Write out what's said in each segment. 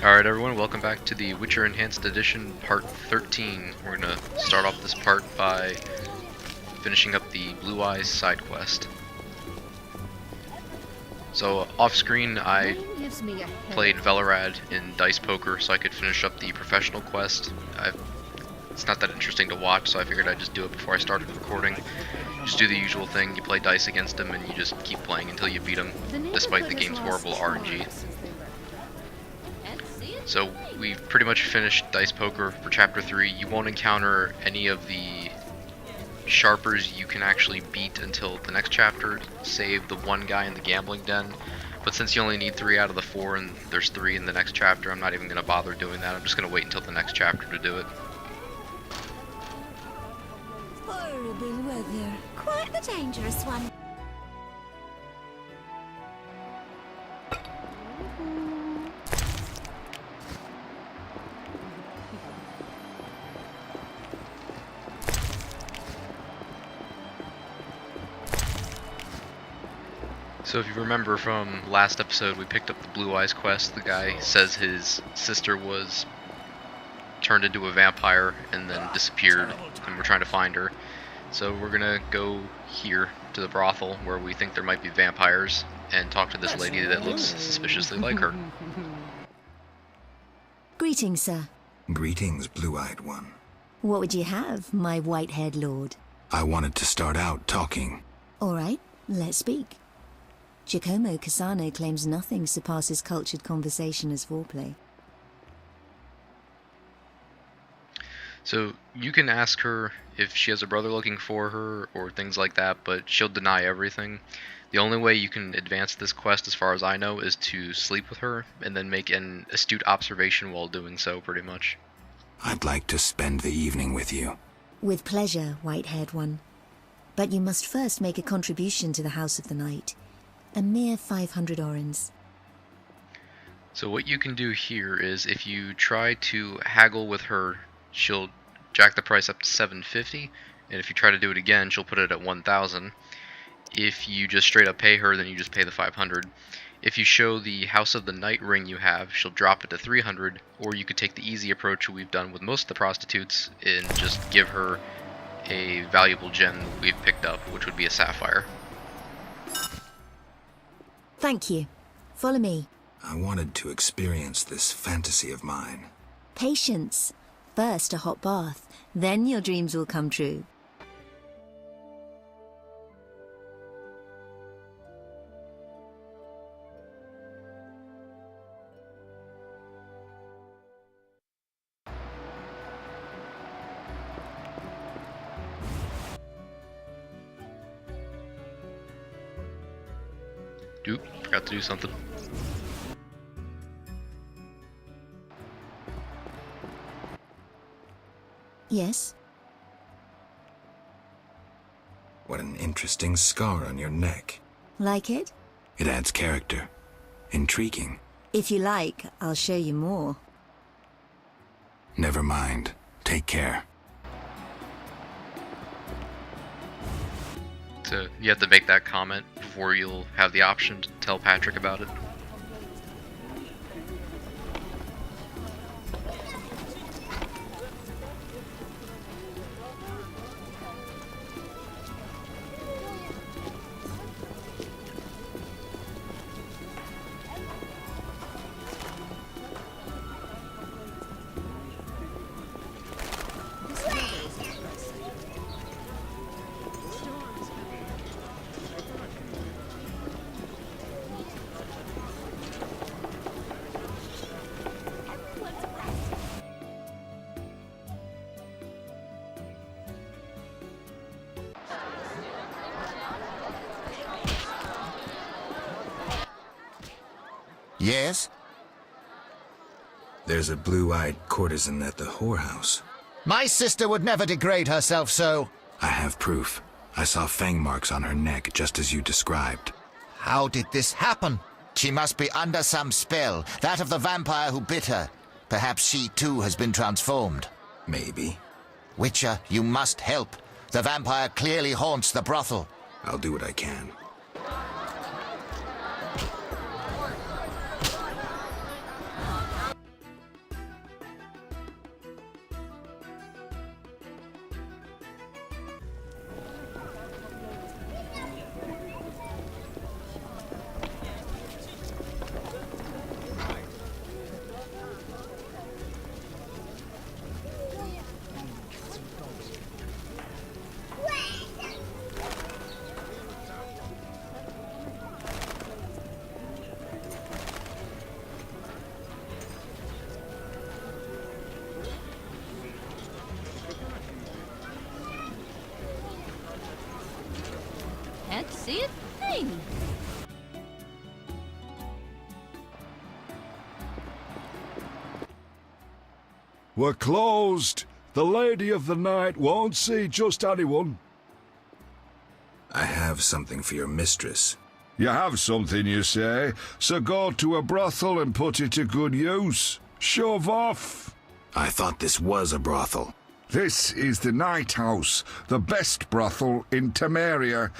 Alright everyone, welcome back to the Witcher Enhanced Edition Part 13. We're gonna start off this part by finishing up the Blue Eyes side quest. So off screen I played Velerad in Dice Poker so I could finish up the professional quest. It's not that interesting to watch, so I figured I'd just do it before I started recording. Just do the usual thing, you play dice against him and you just keep playing until you beat him, despite the game's horrible RNG. So we've pretty much finished Dice Poker for Chapter 3. You won't encounter any of the sharpers you can actually beat until the next chapter, save the one guy in the gambling den. But since you only need 3 out of the 4 and there's 3 in the next chapter, I'm not even going to bother doing that. I'm just going to wait until the next chapter to do it. Horrible weather. Quite the dangerous one. So if you remember from last episode, we picked up the Blue Eyes quest. The guy says his sister was turned into a vampire and then disappeared, and we're trying to find her. So we're gonna go here to the brothel where we think there might be vampires and talk to this lady that looks suspiciously like her. Greetings, sir. Greetings, blue-eyed one. What would you have, my white-haired lord? I wanted to start out talking. All right, let's speak. Giacomo Cassano claims nothing surpasses cultured conversation as foreplay. So you can ask her if she has a brother looking for her or things like that, but she'll deny everything. The only way you can advance this quest, as far as I know, is to sleep with her and then make an astute observation while doing so, pretty much. I'd like to spend the evening with you. With pleasure, white-haired one. But you must first make a contribution to the House of the Night. A mere 500 orens. So what you can do here is if you try to haggle with her, she'll jack the price up to 750, and if you try to do it again, she'll put it at 1,000. If you just straight up pay her, then you just pay the 500. If you show the House of the Night ring you have, she'll drop it to 300, or you could take the easy approach we've done with most of the prostitutes and just give her a valuable gem that we've picked up, which would be a sapphire. Thank you. Follow me. I wanted to experience this fantasy of mine. Patience. First a hot bath, then your dreams will come true. Oop, forgot to do something. Yes? What an interesting scar on your neck. Like it? It adds character. Intriguing. If you like, I'll show you more. Never mind. Take care. So you have to make that comment before you'll have the option to tell Patrick about it. Yes? There's a blue-eyed courtesan at the whorehouse. My sister would never degrade herself so. I have proof. I saw fang marks on her neck, just as you described. How did this happen? She must be under some spell, that of the vampire who bit her. Perhaps she too has been transformed. Maybe. Witcher, you must help. The vampire clearly haunts the brothel. I'll do what I can. see a thing. We're closed. The Lady of the Night won't see just anyone. I have something for your mistress. You have something, you say, so go to a brothel and put it to good use. Shove off. I thought this was a brothel. This is the Night House, the best brothel in Temeria.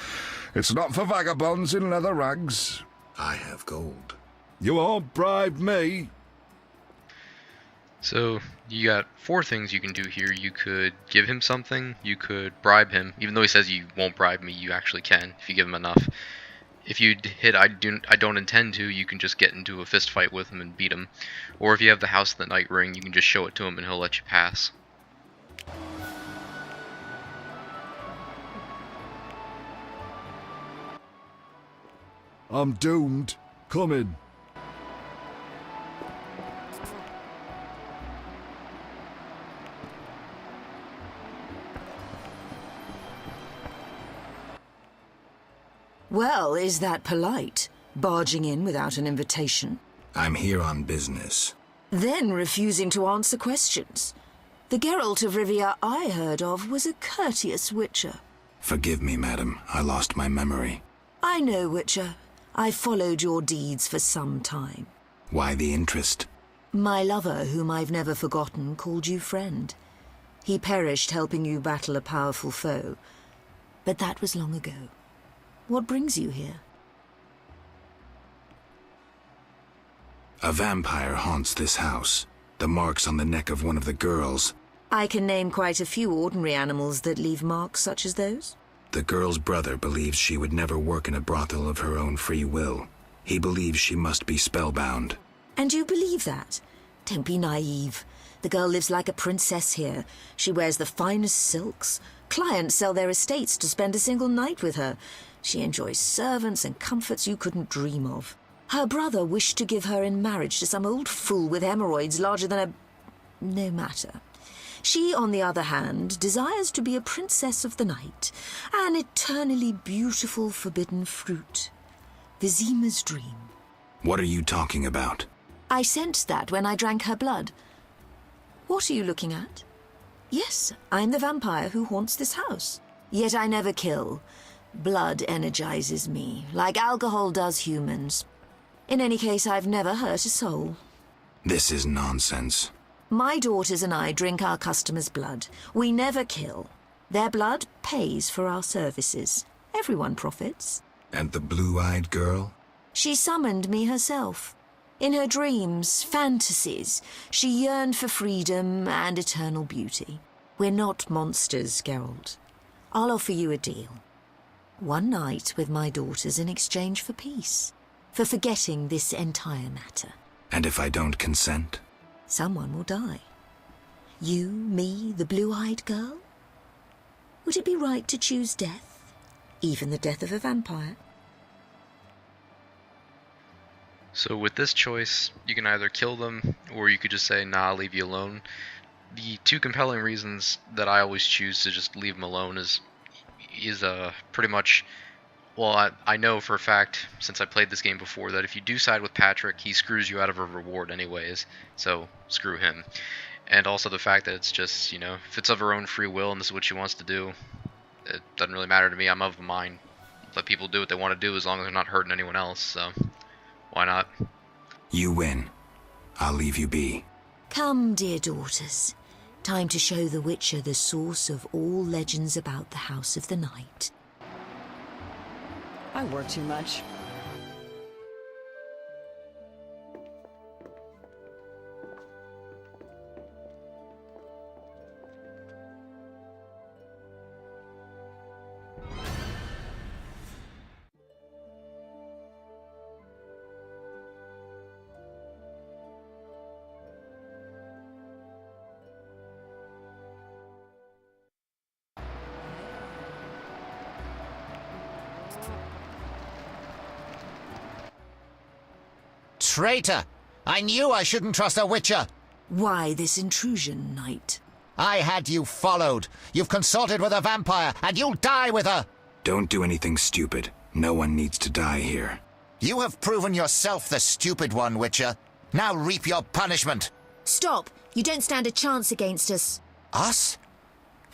It's not for vagabonds in leather rags. I have gold. You won't bribe me. So, you got 4 things you can do here. You could give him something, you could bribe him. Even though he says you won't bribe me, you actually can, if you give him enough. If you hit I don't intend to, you can just get into a fist fight with him and beat him. Or if you have the House of the Night ring, you can just show it to him and he'll let you pass. I'm doomed. Come in. Well, is that polite? Barging in without an invitation? I'm here on business. Then refusing to answer questions. The Geralt of Rivia I heard of was a courteous witcher. Forgive me, madam. I lost my memory. I know, Witcher. I followed your deeds for some time. Why the interest? My lover, whom I've never forgotten, called you friend. He perished helping you battle a powerful foe. But that was long ago. What brings you here? A vampire haunts this house. The marks on the neck of one of the girls. I can name quite a few ordinary animals that leave marks such as those. The girl's brother believes she would never work in a brothel of her own free will. He believes she must be spellbound. And you believe that? Don't be naive. The girl lives like a princess here. She wears the finest silks. Clients sell their estates to spend a single night with her. She enjoys servants and comforts you couldn't dream of. Her brother wished to give her in marriage to some old fool with hemorrhoids larger than a... no matter. She, on the other hand, desires to be a princess of the night, an eternally beautiful forbidden fruit. Vizima's dream. What are you talking about? I sensed that when I drank her blood. What are you looking at? Yes, I'm the vampire who haunts this house. Yet I never kill. Blood energizes me, like alcohol does humans. In any case, I've never hurt a soul. This is nonsense. My daughters and I drink our customers' blood. We never kill. Their blood pays for our services. Everyone profits. And the blue-eyed girl? She summoned me herself. In her dreams, fantasies, she yearned for freedom and eternal beauty. We're not monsters, Geralt. I'll offer you a deal. One night with my daughters in exchange for peace. For forgetting this entire matter. And if I don't consent? Someone will die. You, me, the blue-eyed girl? Would it be right to choose death? Even the death of a vampire? So with this choice, you can either kill them, or you could just say, nah, I'll leave you alone. The 2 compelling reasons that I always choose to just leave them alone is pretty much... Well, I know for a fact, since I played this game before, that if you do side with Patrick, he screws you out of a reward anyways, so screw him. And also the fact that it's just, you know, if it's of her own free will and this is what she wants to do, it doesn't really matter to me. I'm of the mind. Let people do what they want to do as long as they're not hurting anyone else, so why not? You win. I'll leave you be. Come, dear daughters. Time to show the Witcher the source of all legends about the House of the Night. I work too much. Traitor! I knew I shouldn't trust a witcher! Why this intrusion, knight? I had you followed. You've consulted with a vampire, and you'll die with her! Don't do anything stupid. No one needs to die here. You have proven yourself the stupid one, Witcher. Now reap your punishment. Stop! You don't stand a chance against us. Us?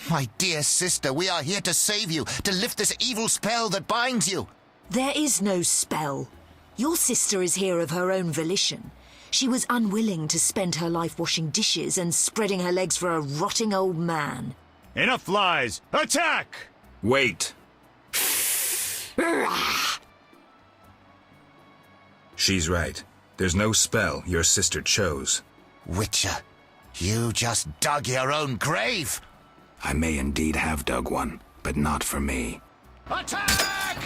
My dear sister, we are here to save you, to lift this evil spell that binds you. There is no spell. Your sister is here of her own volition. She was unwilling to spend her life washing dishes and spreading her legs for a rotting old man. Enough lies! Attack! Wait! She's right. There's no spell your sister chose. Witcher, you just dug your own grave. I may indeed have dug one, but not for me. Attack! Attack!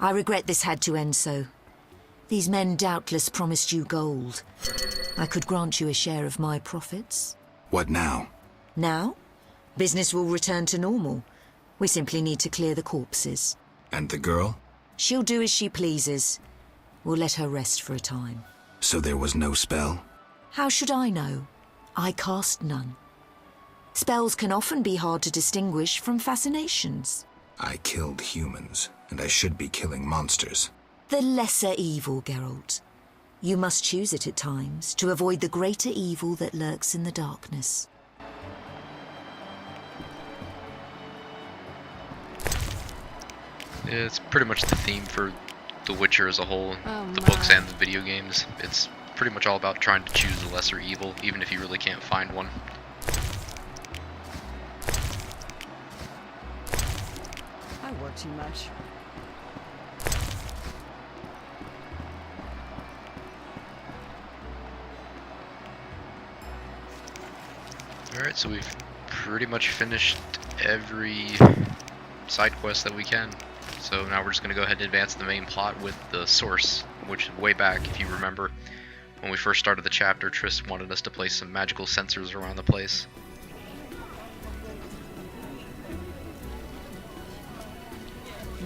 I regret this had to end so. These men doubtless promised you gold. I could grant you a share of my profits. What now? Now, business will return to normal. We simply need to clear the corpses. And the girl? She'll do as she pleases. We'll let her rest for a time. So there was no spell? How should I know? I cast none. Spells can often be hard to distinguish from fascinations. I killed humans, and I should be killing monsters. The lesser evil, Geralt. You must choose it at times to avoid the greater evil that lurks in the darkness. Yeah, it's pretty much the theme for The Witcher as a whole, the books and the video games. It's pretty much all about trying to choose the lesser evil, even if you really can't find one. I work too much. Alright, so we've pretty much finished every side quest that we can. So now we're just going to go ahead and advance the main plot with the source, which way back, if you remember, when we first started the chapter, Triss wanted us to place some magical sensors around the place.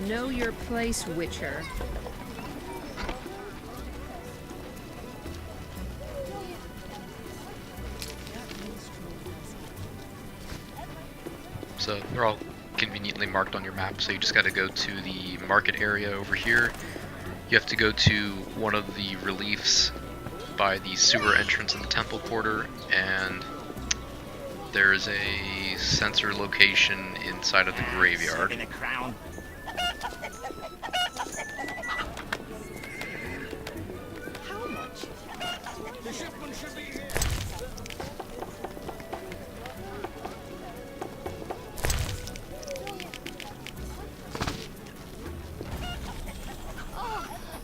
Know your place, Witcher. So they're all conveniently marked on your map, so you just got to go to the market area over here. You have to go to one of the reliefs by the sewer entrance in the temple quarter, and there's a sensor location inside of the graveyard. In a crown. How much? The shipment should be here.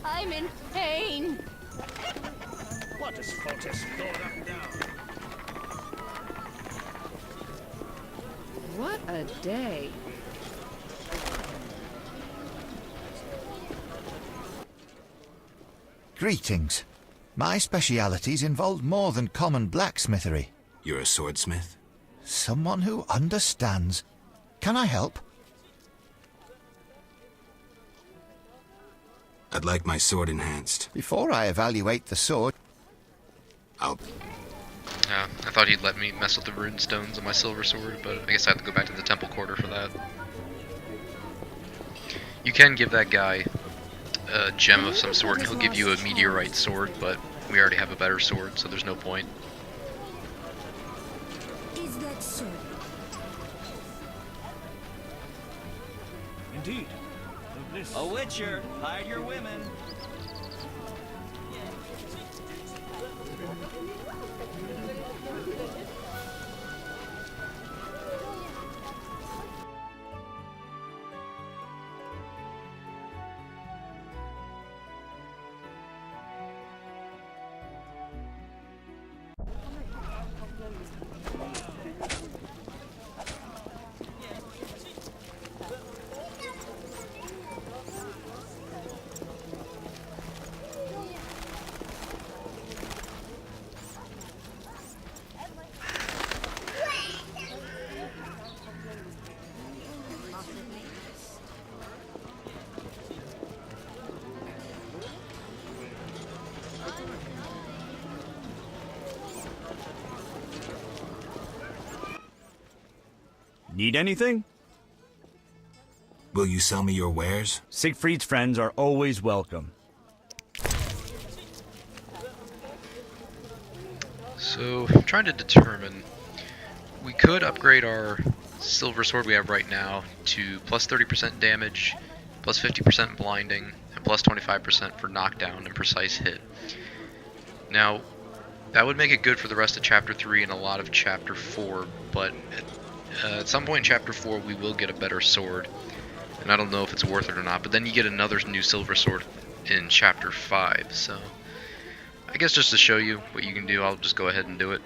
I'm in pain. What is Fotis stored up down? What a day. Greetings. My specialities involve more than common blacksmithery. You're a swordsmith? Someone who understands. Can I help? I'd like my sword enhanced. Before I evaluate the sword, I'll... I thought he'd let me mess with the rune stones on my silver sword, but I guess I have to go back to the temple quarter for that. You can give that guy a gem of some sort, and he'll give you a meteorite sword, but we already have a better sword, so there's no point. Is that so? Indeed. A Witcher, hide your women. Need anything? Will you sell me your wares? Siegfried's friends are always welcome. So, I'm trying to determine, we could upgrade our silver sword we have right now to plus 30% damage, plus 50% blinding, and plus 25% for knockdown and precise hit. Now, that would make it good for the rest of Chapter 3 and a lot of Chapter 4, but at some point in Chapter 4 we will get a better sword, and I don't know if it's worth it or not, but then you get another new silver sword in Chapter 5, so I guess just to show you what you can do, I'll just go ahead and do it.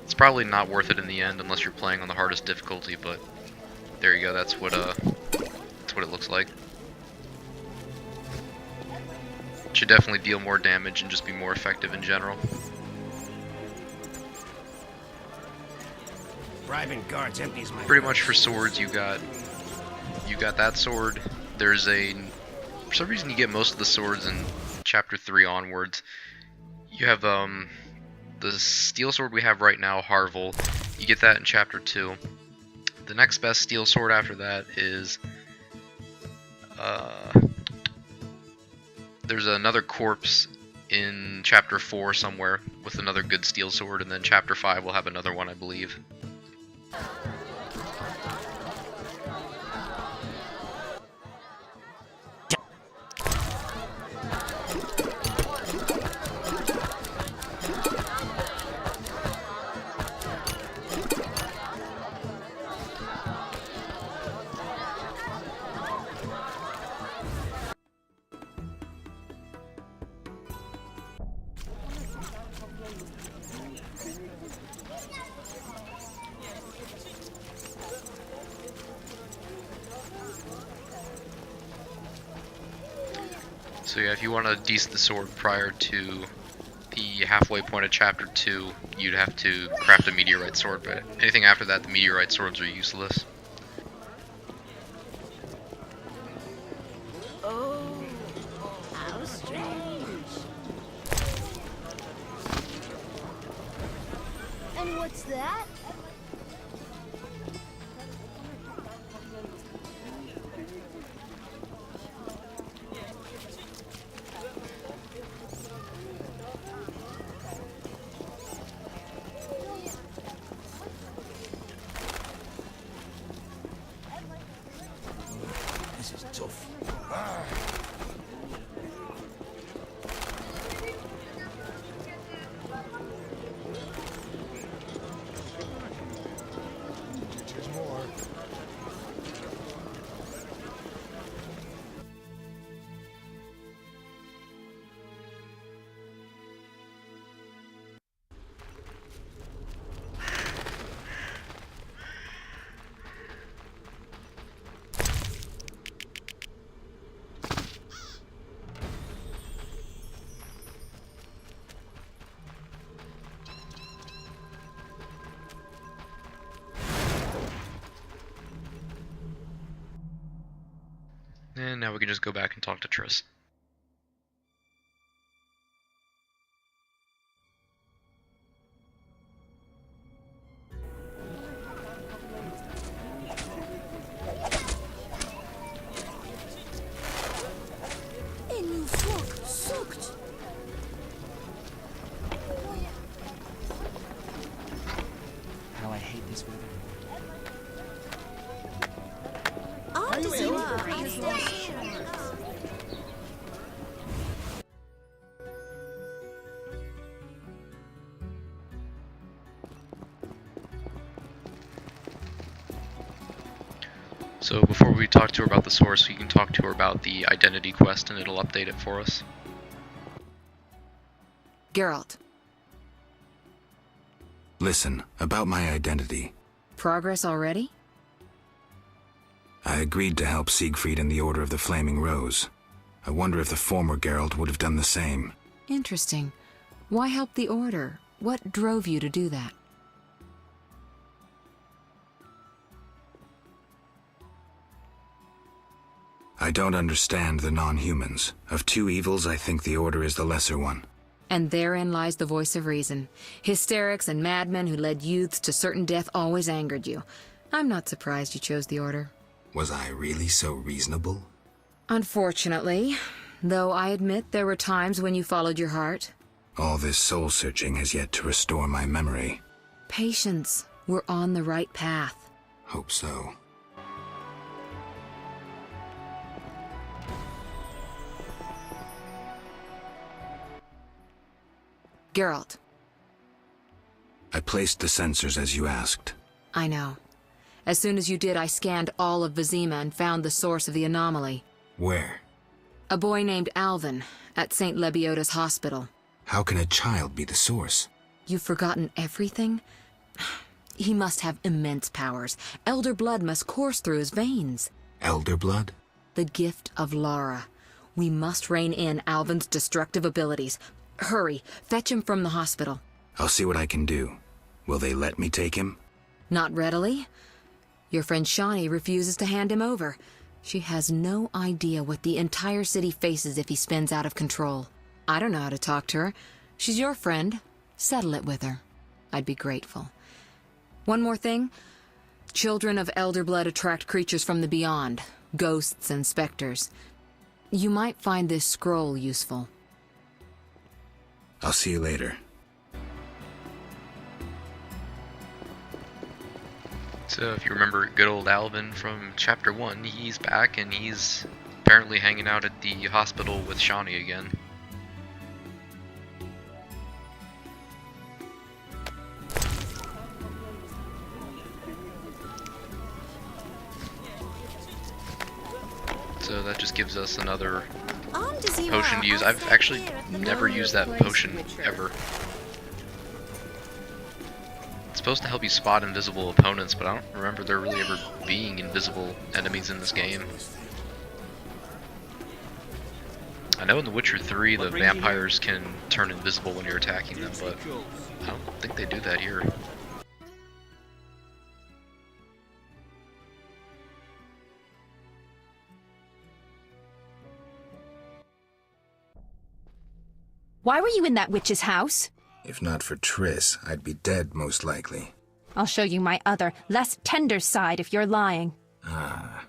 It's probably not worth it in the end unless you're playing on the hardest difficulty, but there you go, that's what it looks like. Should definitely deal more damage and just be more effective in general. Bribing guards empties my Pretty much for swords, you got that sword. There's for some reason you get most of the swords in Chapter 3 onwards. You have the steel sword we have right now, Harvel. You get that in Chapter 2. The next best steel sword after that is there's another corpse in Chapter 4 somewhere with another good steel sword, and then Chapter 5 will have another one, I believe. So yeah, if you want to decent the sword prior to the halfway point of Chapter 2, you'd have to craft a meteorite sword, but anything after that, the meteorite swords are useless. Oh, how strange. And what's that? This is tough. And now we can just go back and talk to Triss. How I hate this weather. So before we talk to her about the source, we can talk to her about the identity quest and it'll update it for us. Geralt. Listen, about my identity. Progress already? I agreed to help Siegfried in the Order of the Flaming Rose. I wonder if the former Geralt would have done the same. Interesting. Why help the Order? What drove you to do that? I don't understand the non-humans. Of two evils, I think the Order is the lesser one. And therein lies the voice of reason. Hysterics and madmen who led youths to certain death always angered you. I'm not surprised you chose the order. Was I really so reasonable? Unfortunately, though I admit there were times when you followed your heart. All this soul-searching has yet to restore my memory. Patience. We're on the right path. Hope so. Geralt. I placed the sensors as you asked. I know. As soon as you did, I scanned all of Vizima and found the source of the anomaly. Where? A boy named Alvin, at St. Lebioda's hospital. How can a child be the source? You've forgotten everything? He must have immense powers. Elder blood must course through his veins. Elder blood? The gift of Lara. We must rein in Alvin's destructive abilities. Hurry, fetch him from the hospital. I'll see what I can do. Will they let me take him? Not readily. Your friend Shani refuses to hand him over. She has no idea what the entire city faces if he spins out of control. I don't know how to talk to her. She's your friend. Settle it with her. I'd be grateful. One more thing. Children of Elder Blood attract creatures from the beyond. Ghosts and specters. You might find this scroll useful. I'll see you later. So if you remember good old Alvin from Chapter 1, he's back and he's apparently hanging out at the hospital with Shani again. So that just gives us another potion to use. I've actually never used that potion ever. It's supposed to help you spot invisible opponents, but I don't remember there really ever being invisible enemies in this game. I know in The Witcher 3 the vampires can turn invisible when you're attacking them, but I don't think they do that here. Why were you in that witch's house? If not for Triss, I'd be dead most likely. I'll show you my other, less tender side if you're lying. Ah.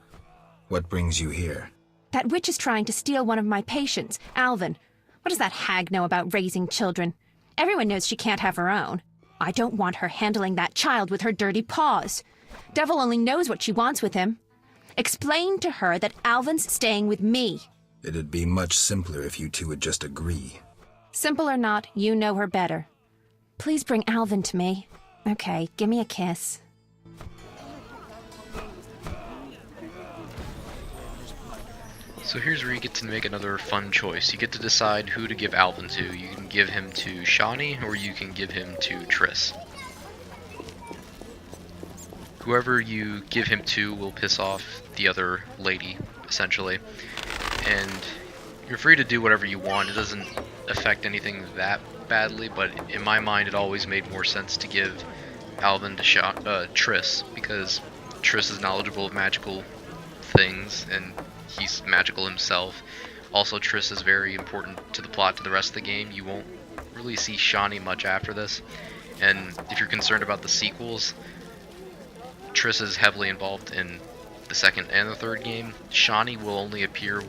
What brings you here? That witch is trying to steal one of my patients, Alvin. What does that hag know about raising children? Everyone knows she can't have her own. I don't want her handling that child with her dirty paws. Devil only knows what she wants with him. Explain to her that Alvin's staying with me. It'd be much simpler if you two would just agree. Simple or not, you know her better. Please bring Alvin to me. Okay, give me a kiss. So here's where you get to make another fun choice. You get to decide who to give Alvin to. You can give him to Shani, or you can give him to Triss. Whoever you give him to will piss off the other lady, essentially. And you're free to do whatever you want. It doesn't affect anything that badly, but in my mind it always made more sense to give Alvin to Triss, because Triss is knowledgeable of magical things, and he's magical himself. Also, Triss is very important to the plot to the rest of the game. You won't really see Shani much after this, and if you're concerned about the sequels, Triss is heavily involved in the second and the third game. Shani will only appear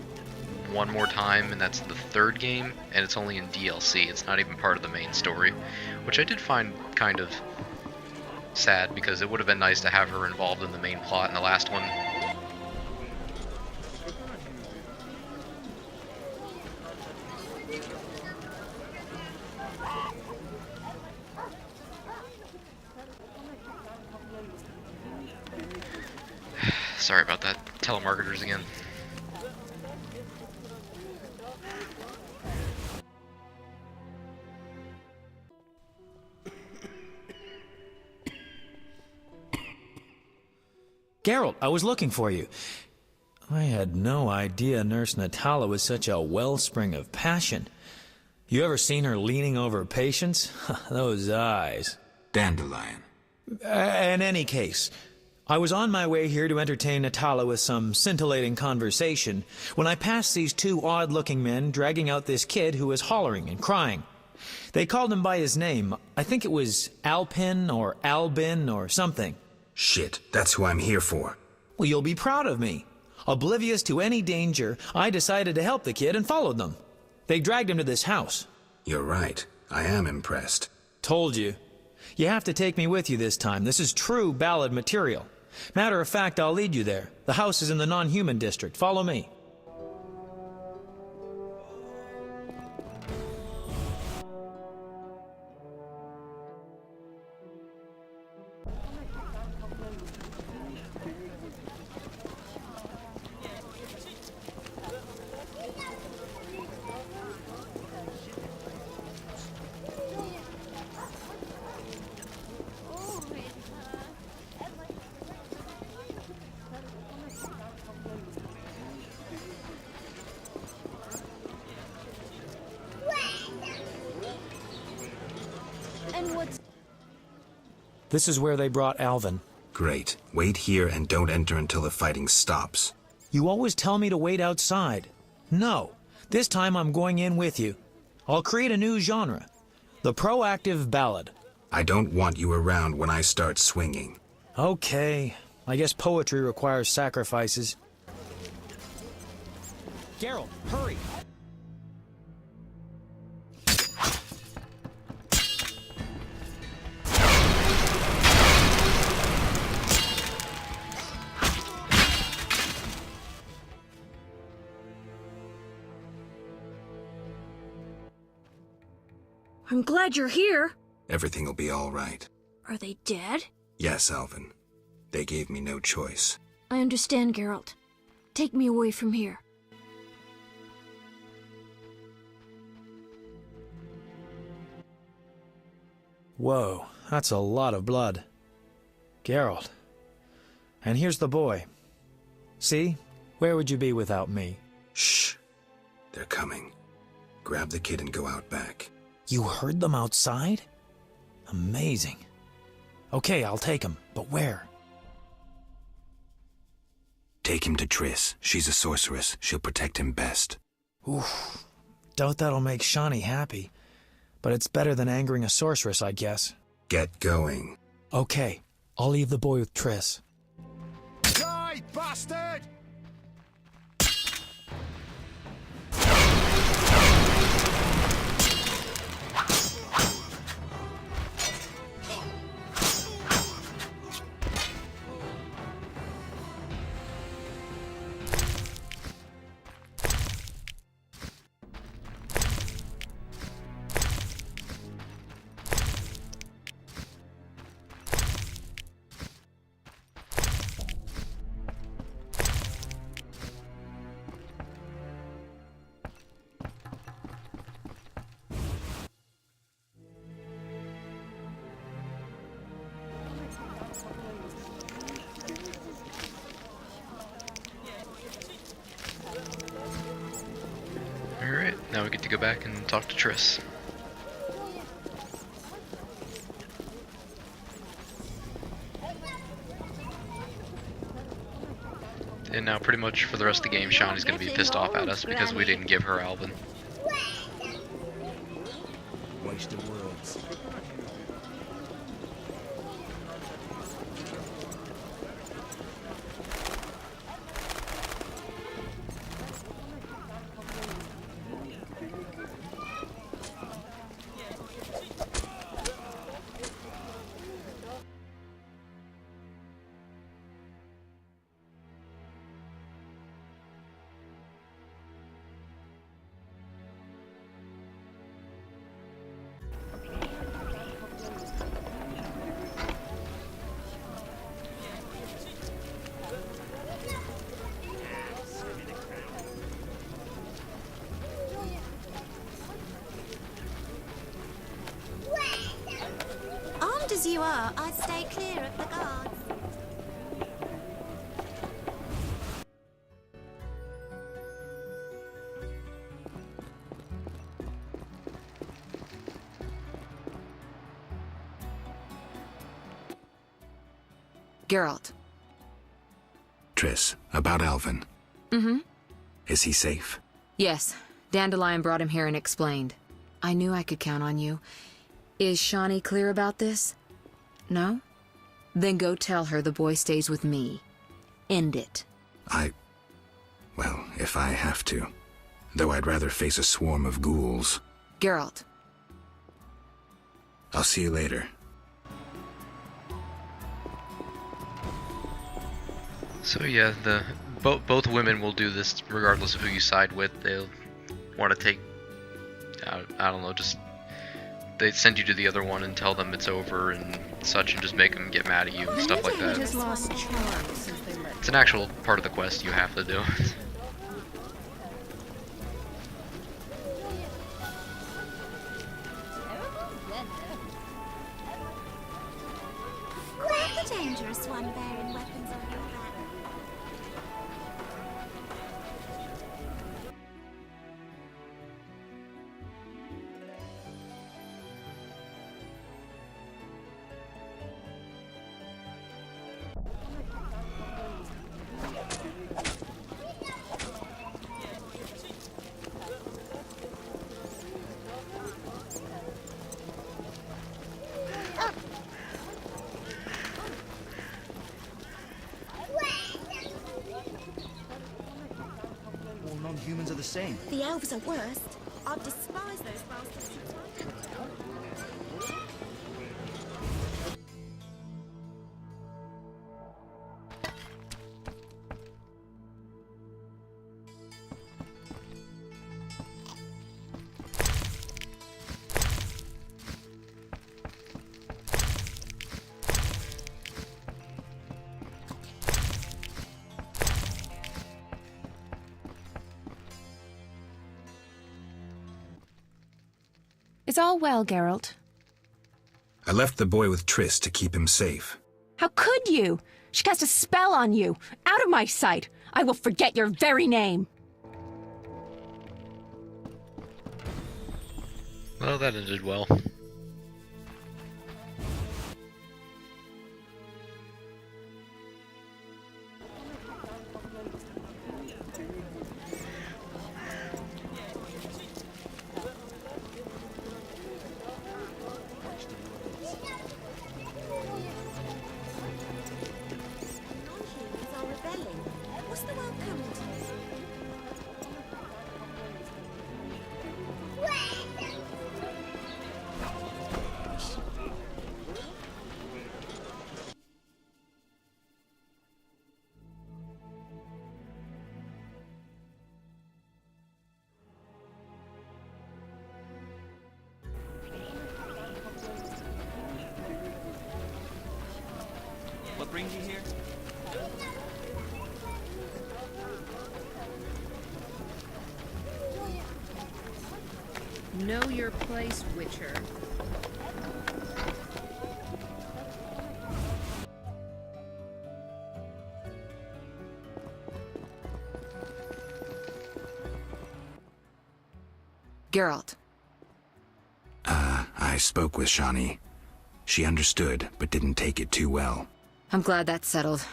one more time, and that's the third game, and it's only in DLC. It's not even part of the main story, which I did find kind of sad, because it would have been nice to have her involved in the main plot in the last one. Sorry about that. Telemarketers again. Geralt, I was looking for you. I had no idea Nurse Natala was such a wellspring of passion. You ever seen her leaning over patients? Those eyes. Dandelion. In any case, I was on my way here to entertain Natala with some scintillating conversation when I passed these two odd-looking men dragging out this kid who was hollering and crying. They called him by his name. I think it was Alpin or Albin or something. Shit, that's who I'm here for. Well, you'll be proud of me. Oblivious to any danger, I decided to help the kid and followed them. They dragged him to this house. You're right. I am impressed. Told you. You have to take me with you this time. This is true ballad material. Matter of fact, I'll lead you there. The house is in the non-human district. Follow me. This is where they brought Alvin. Great. Wait here and don't enter until the fighting stops. You always tell me to wait outside. No. This time I'm going in with you. I'll create a new genre. The proactive ballad. I don't want you around when I start swinging. Okay. I guess poetry requires sacrifices. Geralt, hurry! I'm glad you're here. Everything will be all right. Are they dead? Yes, Alvin. They gave me no choice. I understand, Geralt. Take me away from here. Whoa, that's a lot of blood. Geralt. And here's the boy. See? Where would you be without me? Shh. They're coming. Grab the kid and go out back. You heard them outside? Amazing. Okay, I'll take him, but where? Take him to Triss. She's a sorceress. She'll protect him best. Oof. Doubt that'll make Shani happy. But it's better than angering a sorceress, I guess. Get going. Okay, I'll leave the boy with Triss. Die, bastard! Alright, now we get to go back and talk to Triss. And now pretty much for the rest of the game, Shani's going to be pissed off at us because we didn't give her Alvin. Waste of words. Armed as you are, I'd stay clear of the guards. Geralt. Triss, about Alvin. Mm-hmm. Is he safe? Yes. Dandelion brought him here and explained. I knew I could count on you. Is Shawnee clear about this? No? Then go tell her the boy stays with me. End it. Well, if I have to. Though I'd rather face a swarm of ghouls. Geralt. I'll see you later. So yeah, both women will do this regardless of who you side with. They'll want to take, I don't know, just they send you to the other one and tell them it's over and such, and just make them get mad at you and stuff like that. It's an actual part of the quest you have to do. Quite the dangerous one bearing weapons on your back. All non-humans are the same. The elves are worst. I despise those bastards. Is all well, Geralt? I left the boy with Triss to keep him safe. How could you? She cast a spell on you. Out of my sight. I will forget your very name. Well, that ended well. Non-humans are rebelling. What's the world coming to? What brings you here? Know your place, Witcher. Geralt. I spoke with Shawnee. She understood, but didn't take it too well. I'm glad that's settled.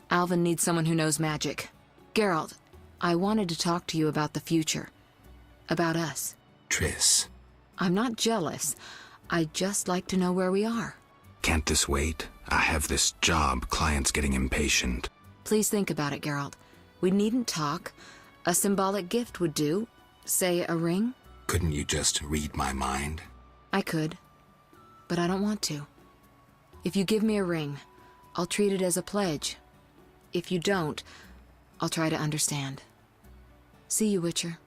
Alvin needs someone who knows magic. Geralt, I wanted to talk to you about the future. About us. Triss. I'm not jealous. I'd just like to know where we are. Can't this wait? I have this job. Client's getting impatient. Please think about it, Geralt. We needn't talk. A symbolic gift would do. Say, a ring? Couldn't you just read my mind? I could. But I don't want to. If you give me a ring, I'll treat it as a pledge. If you don't, I'll try to understand. See you, Witcher.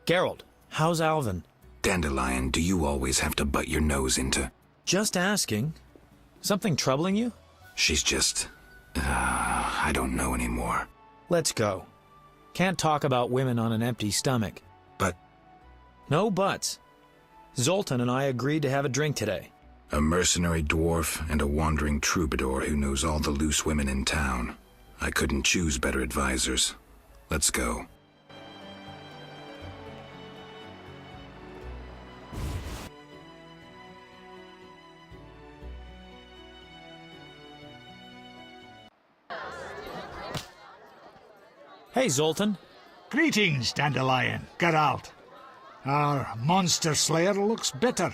Geralt, how's Alvin? Dandelion, do you always have to butt your nose into... Just asking. Something troubling you? She's just... I don't know anymore. Let's go. Can't talk about women on an empty stomach. But... No buts. Zoltan and I agreed to have a drink today. A mercenary dwarf and a wandering troubadour who knows all the loose women in town. I couldn't choose better advisors. Let's go. Hey, Zoltan. Greetings, Dandelion. Geralt. Our monster slayer looks bitter.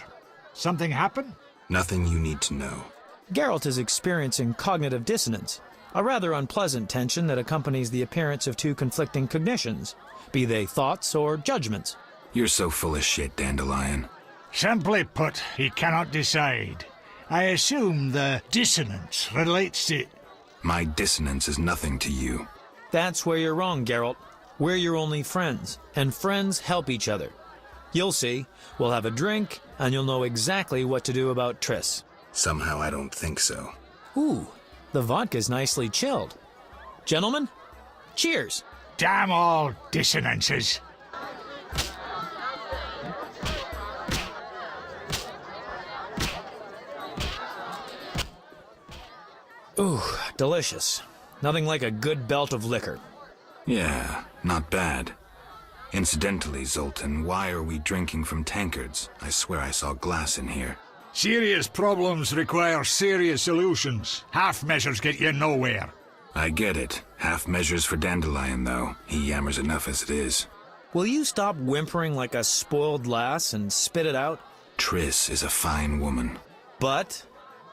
Something happen? Nothing you need to know. Geralt is experiencing cognitive dissonance, a rather unpleasant tension that accompanies the appearance of two conflicting cognitions, be they thoughts or judgments. You're so full of shit, Dandelion. Simply put, he cannot decide. I assume the dissonance relates to... My dissonance is nothing to you. That's where you're wrong, Geralt. We're your only friends, and friends help each other. You'll see. We'll have a drink, and you'll know exactly what to do about Triss. Somehow I don't think so. Ooh, the vodka's nicely chilled. Gentlemen, cheers. Damn all dissonances. Ooh, delicious. Nothing like a good belt of liquor. Yeah, not bad. Incidentally, Zoltan, why are we drinking from tankards? I swear I saw glass in here. Serious problems require serious solutions. Half measures get you nowhere. I get it. Half measures for Dandelion, though. He yammers enough as it is. Will you stop whimpering like a spoiled lass and spit it out? Triss is a fine woman. But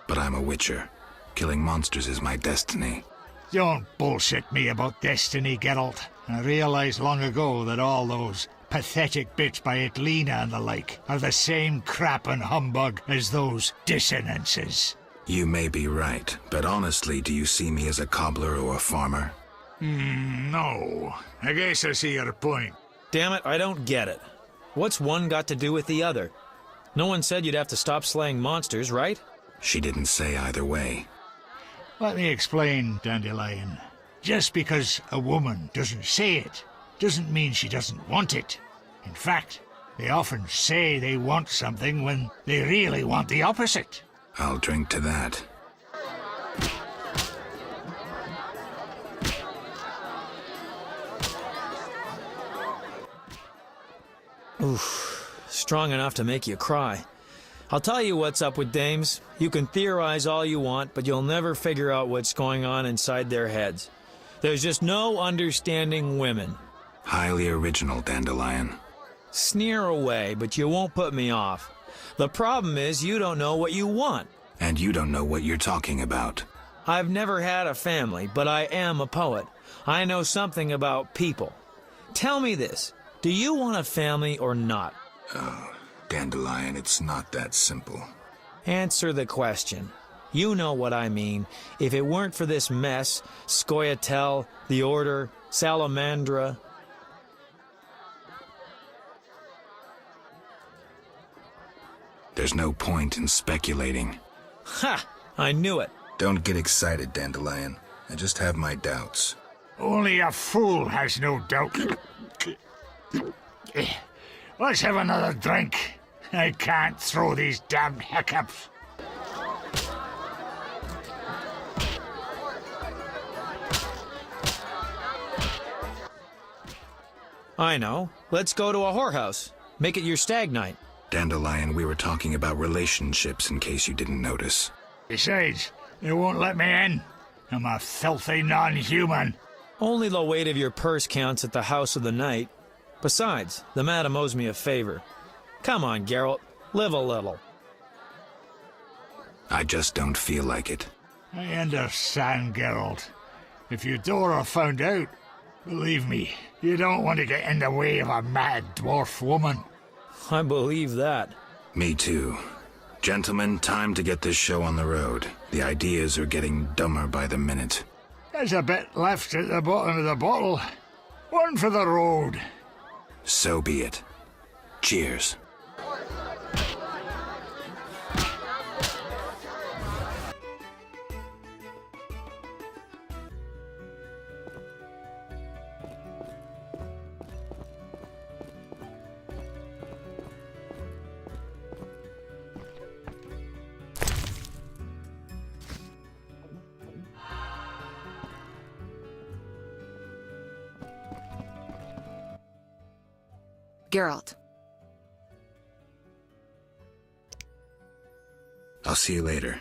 I'm a witcher. Killing monsters is my destiny. Don't bullshit me about destiny, Geralt. I realized long ago that all those pathetic bits by Etlina and the like are the same crap and humbug as those dissonances. You may be right, but honestly, do you see me as a cobbler or a farmer? No. I guess I see your point. Damn it, I don't get it. What's one got to do with the other? No one said you'd have to stop slaying monsters, right? She didn't say either way. Let me explain, Dandelion. Just because a woman doesn't say it, doesn't mean she doesn't want it. In fact, they often say they want something when they really want the opposite. I'll drink to that. Oof, strong enough to make you cry. I'll tell you what's up with dames. You can theorize all you want, but you'll never figure out what's going on inside their heads. There's just no understanding women. Highly original, Dandelion. Sneer away, but you won't put me off. The problem is you don't know what you want. And you don't know what you're talking about. I've never had a family, but I am a poet. I know something about people. Tell me this, do you want a family or not? Oh, Dandelion, it's not that simple. Answer the question. You know what I mean. If it weren't for this mess, Scoia'tael, the Order, Salamandra... There's no point in speculating. Ha! I knew it. Don't get excited, Dandelion. I just have my doubts. Only a fool has no doubt. Let's have another drink. I can't throw these damned hiccups. I know. Let's go to a whorehouse. Make it your stag night. Dandelion, we were talking about relationships in case you didn't notice. Besides, they won't let me in. I'm a filthy non-human. Only the weight of your purse counts at the house of the night. Besides, the madam owes me a favor. Come on, Geralt. Live a little. I just don't feel like it. I understand, Geralt. If Eudora found out, believe me, you don't want to get in the way of a mad dwarf woman. I believe that. Me too. Gentlemen, time to get this show on the road. The ideas are getting dumber by the minute. There's a bit left at the bottom of the bottle. One for the road. So be it. Cheers. Geralt. I'll see you later.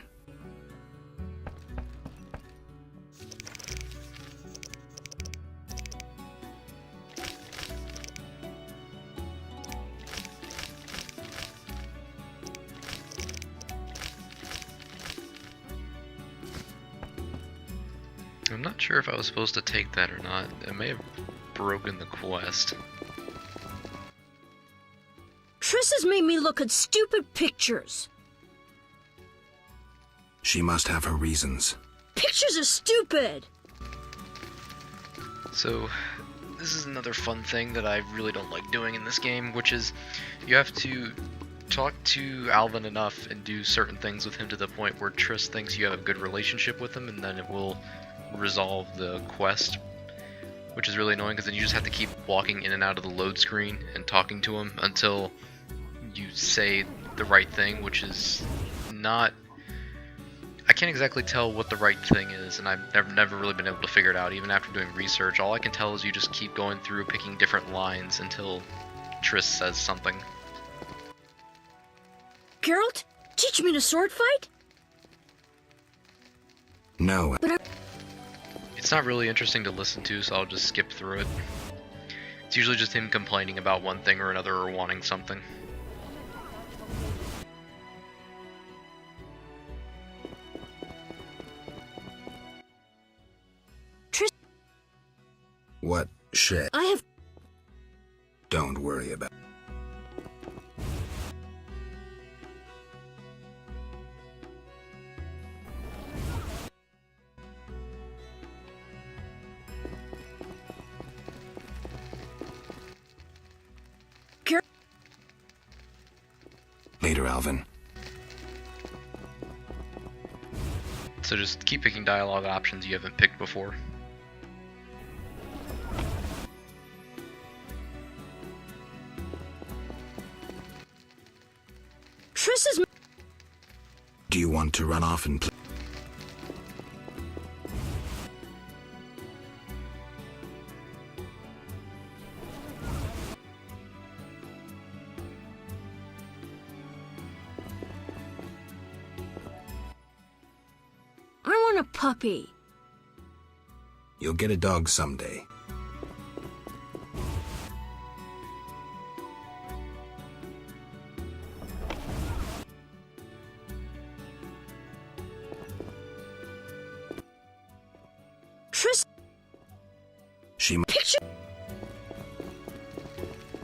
not sure if I was supposed to take that or not. It may have broken the quest. Triss has made me look at stupid pictures. She must have her reasons. Pictures are stupid! So, this is another fun thing that I really don't like doing in this game, which is you have to talk to Alvin enough and do certain things with him to the point where Triss thinks you have a good relationship with him, and then it will resolve the quest, which is really annoying because then you just have to keep walking in and out of the load screen and talking to him until you say the right thing, which is not... I can't exactly tell what the right thing is, and I've never really been able to figure it out, even after doing research. All I can tell is you just keep going through, picking different lines until Triss says something. Geralt, teach me to sword fight? No. It's not really interesting to listen to, so I'll just skip through it. It's usually just him complaining about one thing or another or wanting something. What shit? I have... Don't worry about it. Later, Alvin. So just keep picking dialogue options you haven't picked before. Triss is... Do you want to run off and play? I want a puppy. You'll get a dog someday. Triss... She Picture...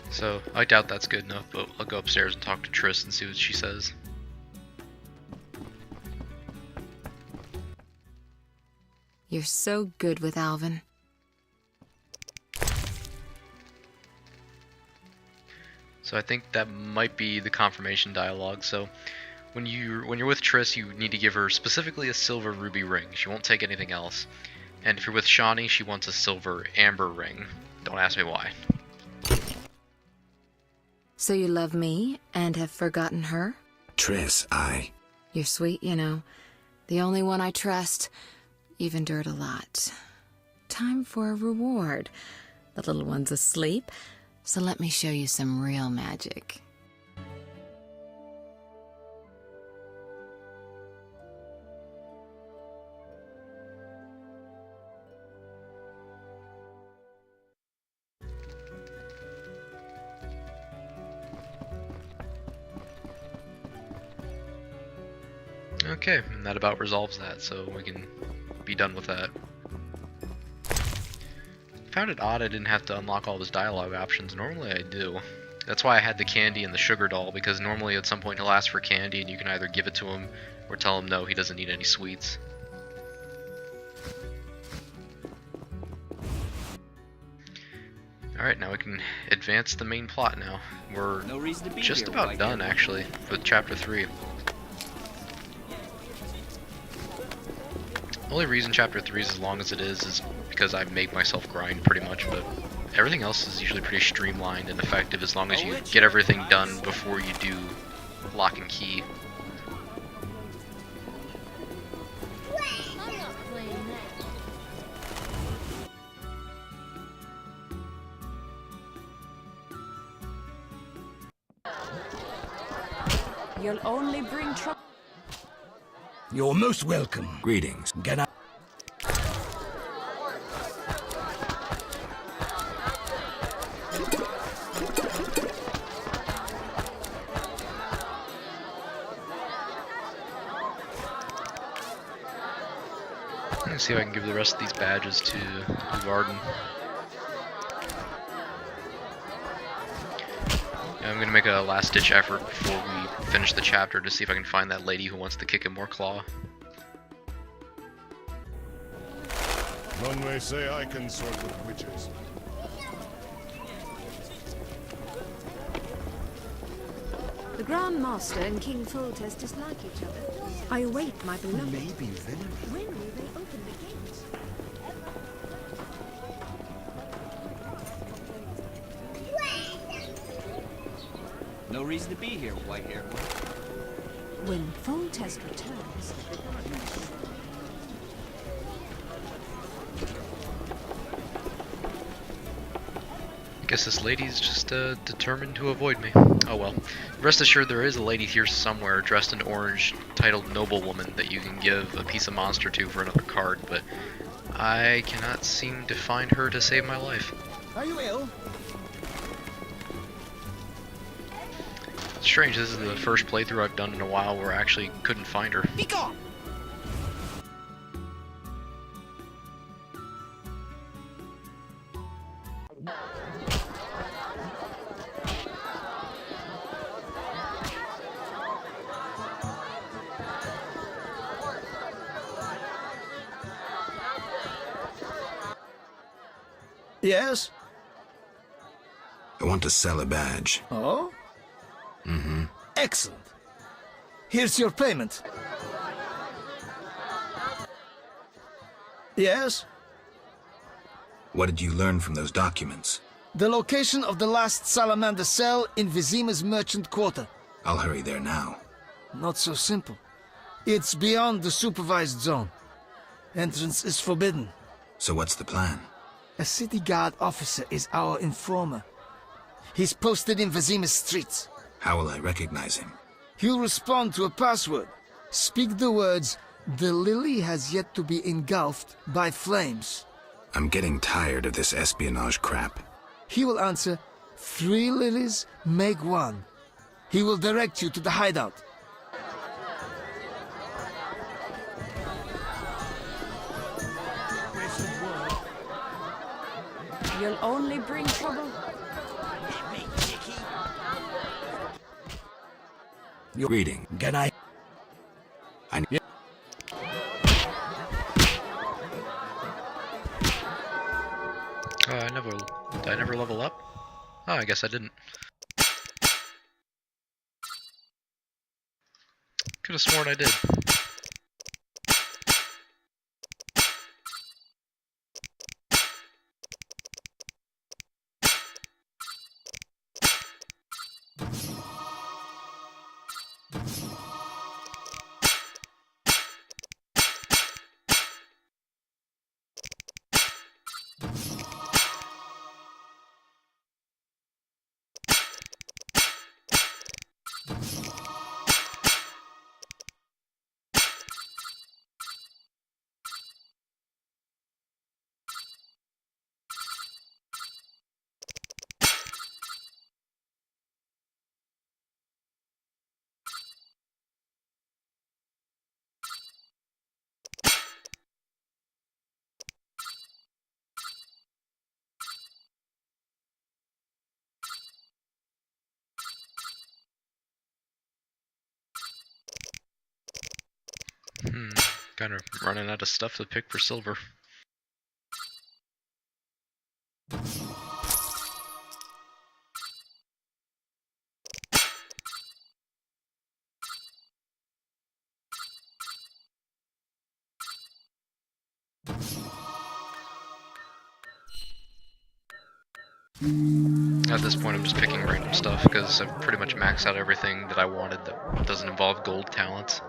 So, I doubt that's good enough, but I'll go upstairs and talk to Triss and see what she says. You're so good with Alvin. So I think that might be the confirmation dialogue. So when you're with Triss, you need to give her specifically a silver ruby ring. She won't take anything else. And if you're with Shani, she wants a silver amber ring. Don't ask me why. So you love me and have forgotten her? Triss, You're sweet, you know. The only one I trust. You've endured a lot. Time for a reward. The little one's asleep, so let me show you some real magic. Okay, and that about resolves that, so we can be done with that. Found it odd I didn't have to unlock all those dialogue options. Normally I do. That's why I had the candy and the sugar doll, because normally at some point he'll ask for candy and you can either give it to him or tell him no, he doesn't need any sweets. Alright, now we can advance the main plot now. We're just about done, actually, with Chapter 3. Only reason Chapter 3 is as long as it is because I make myself grind pretty much, but everything else is usually pretty streamlined and effective as long as you get everything done before you do lock and key. You'll only bring trouble. You're most welcome. Greetings. Get out. Let's see if I can give the rest of these badges to Varden. I'm gonna make a last-ditch effort before we finish the chapter to see if I can find that lady who wants to kick him more claw. One may say I can sort with witches. The Grand Master and King Foltest dislike each other. I await my beloved. Maybe venomous. When will they open the gates? No reason to be here, white-haired one. When Foltest returns... I guess this lady's just determined to avoid me. Oh well. Rest assured there is a lady here somewhere dressed in orange titled Noblewoman that you can give a piece of monster to for another card, but I cannot seem to find her to save my life. Are you ill? It's strange, this is the first playthrough I've done in a while where I actually couldn't find her. Be gone! Yes? I want to sell a badge. Oh? Mm-hmm. Excellent. Here's your payment. Yes? What did you learn from those documents? The location of the last salamander cell in Vizima's merchant quarter. I'll hurry there now. Not so simple. It's beyond the supervised zone. Entrance is forbidden. So what's the plan? A city guard officer is our informer. He's posted in Vizima's streets. How will I recognize him? He'll respond to a password. Speak the words, "The lily has yet to be engulfed by flames." I'm getting tired of this espionage crap. He will answer, "3 lilies make 1." He will direct you to the hideout. You'll only bring trouble. You're reading. Can I? Yeah. Oh, did I never level up? Oh, I guess I didn't. Could have sworn I did. Kind of running out of stuff to pick for silver. At this point I'm just picking random stuff because I've pretty much maxed out everything that I wanted that doesn't involve gold talents.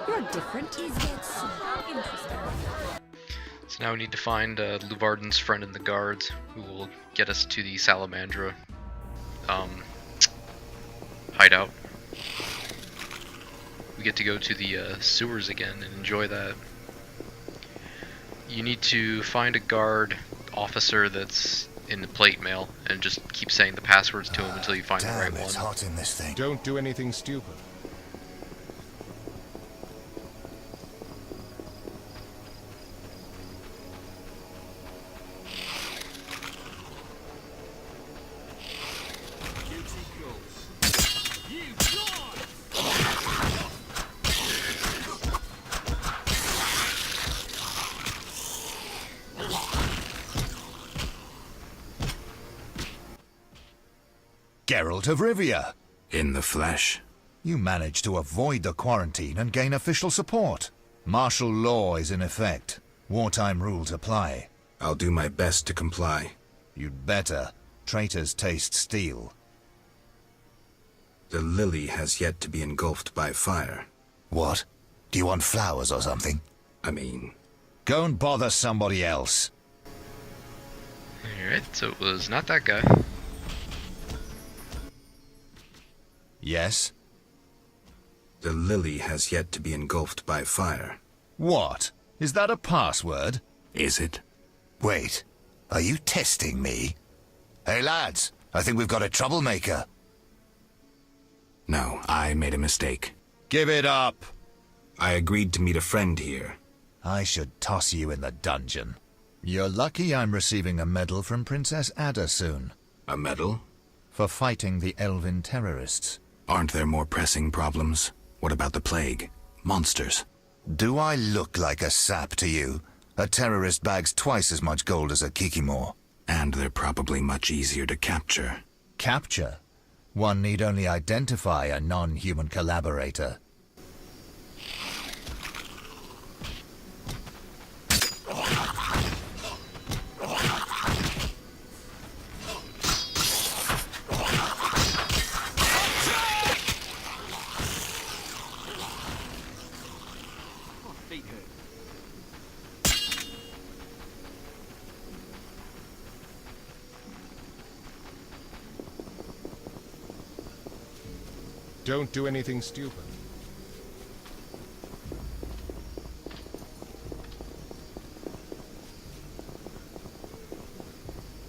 You're different. Interesting. So now we need to find Luvarden's friend in the guards, who will get us to the Salamandra hideout. We get to go to the sewers again and enjoy that. You need to find a guard officer that's in the plate mail and just keep saying the passwords to him until you find the right It's one. hot in this thing. Don't do anything stupid. Geralt of Rivia. In the flesh. You managed to avoid the quarantine and gain official support. Martial law is in effect. Wartime rules apply. I'll do my best to comply. You'd better. Traitors taste steel. The lily has yet to be engulfed by fire. What? Do you want flowers or something? I mean... Go and bother somebody else. Alright, so it was not that guy. Yes? The lily has yet to be engulfed by fire. What? Is that a password? Is it? Wait, are you testing me? Hey lads, I think we've got a troublemaker. No, I made a mistake. Give it up! I agreed to meet a friend here. I should toss you in the dungeon. You're lucky I'm receiving a medal from Princess Ada soon. A medal? For fighting the elven terrorists. Aren't there more pressing problems? What about the plague? Monsters? Do I look like a sap to you? A terrorist bags twice as much gold as a Kikimor. And they're probably much easier to capture. Capture? One need only identify a non-human collaborator. Don't do anything stupid.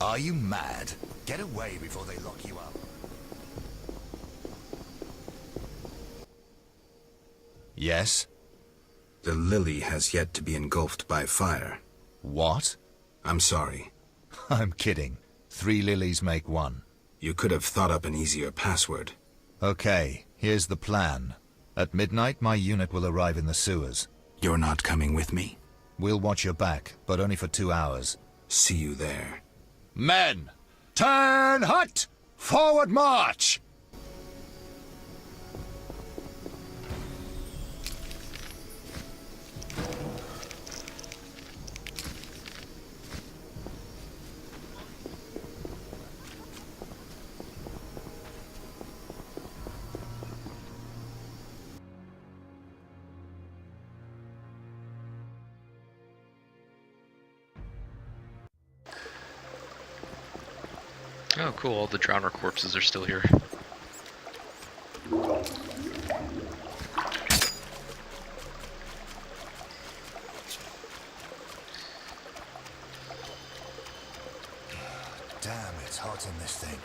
Are you mad? Get away before they lock you up. Yes? The lily has yet to be engulfed by fire. What? I'm sorry. I'm kidding. 3 lilies make 1. You could have thought up an easier password. Okay, here's the plan. At midnight, my unit will arrive in the sewers. You're not coming with me? We'll watch your back, but only for 2 hours. See you there. Men! Turn hut! Forward march! Oh, cool, all the Drowner corpses are still here. Damn, it's hot in this thing.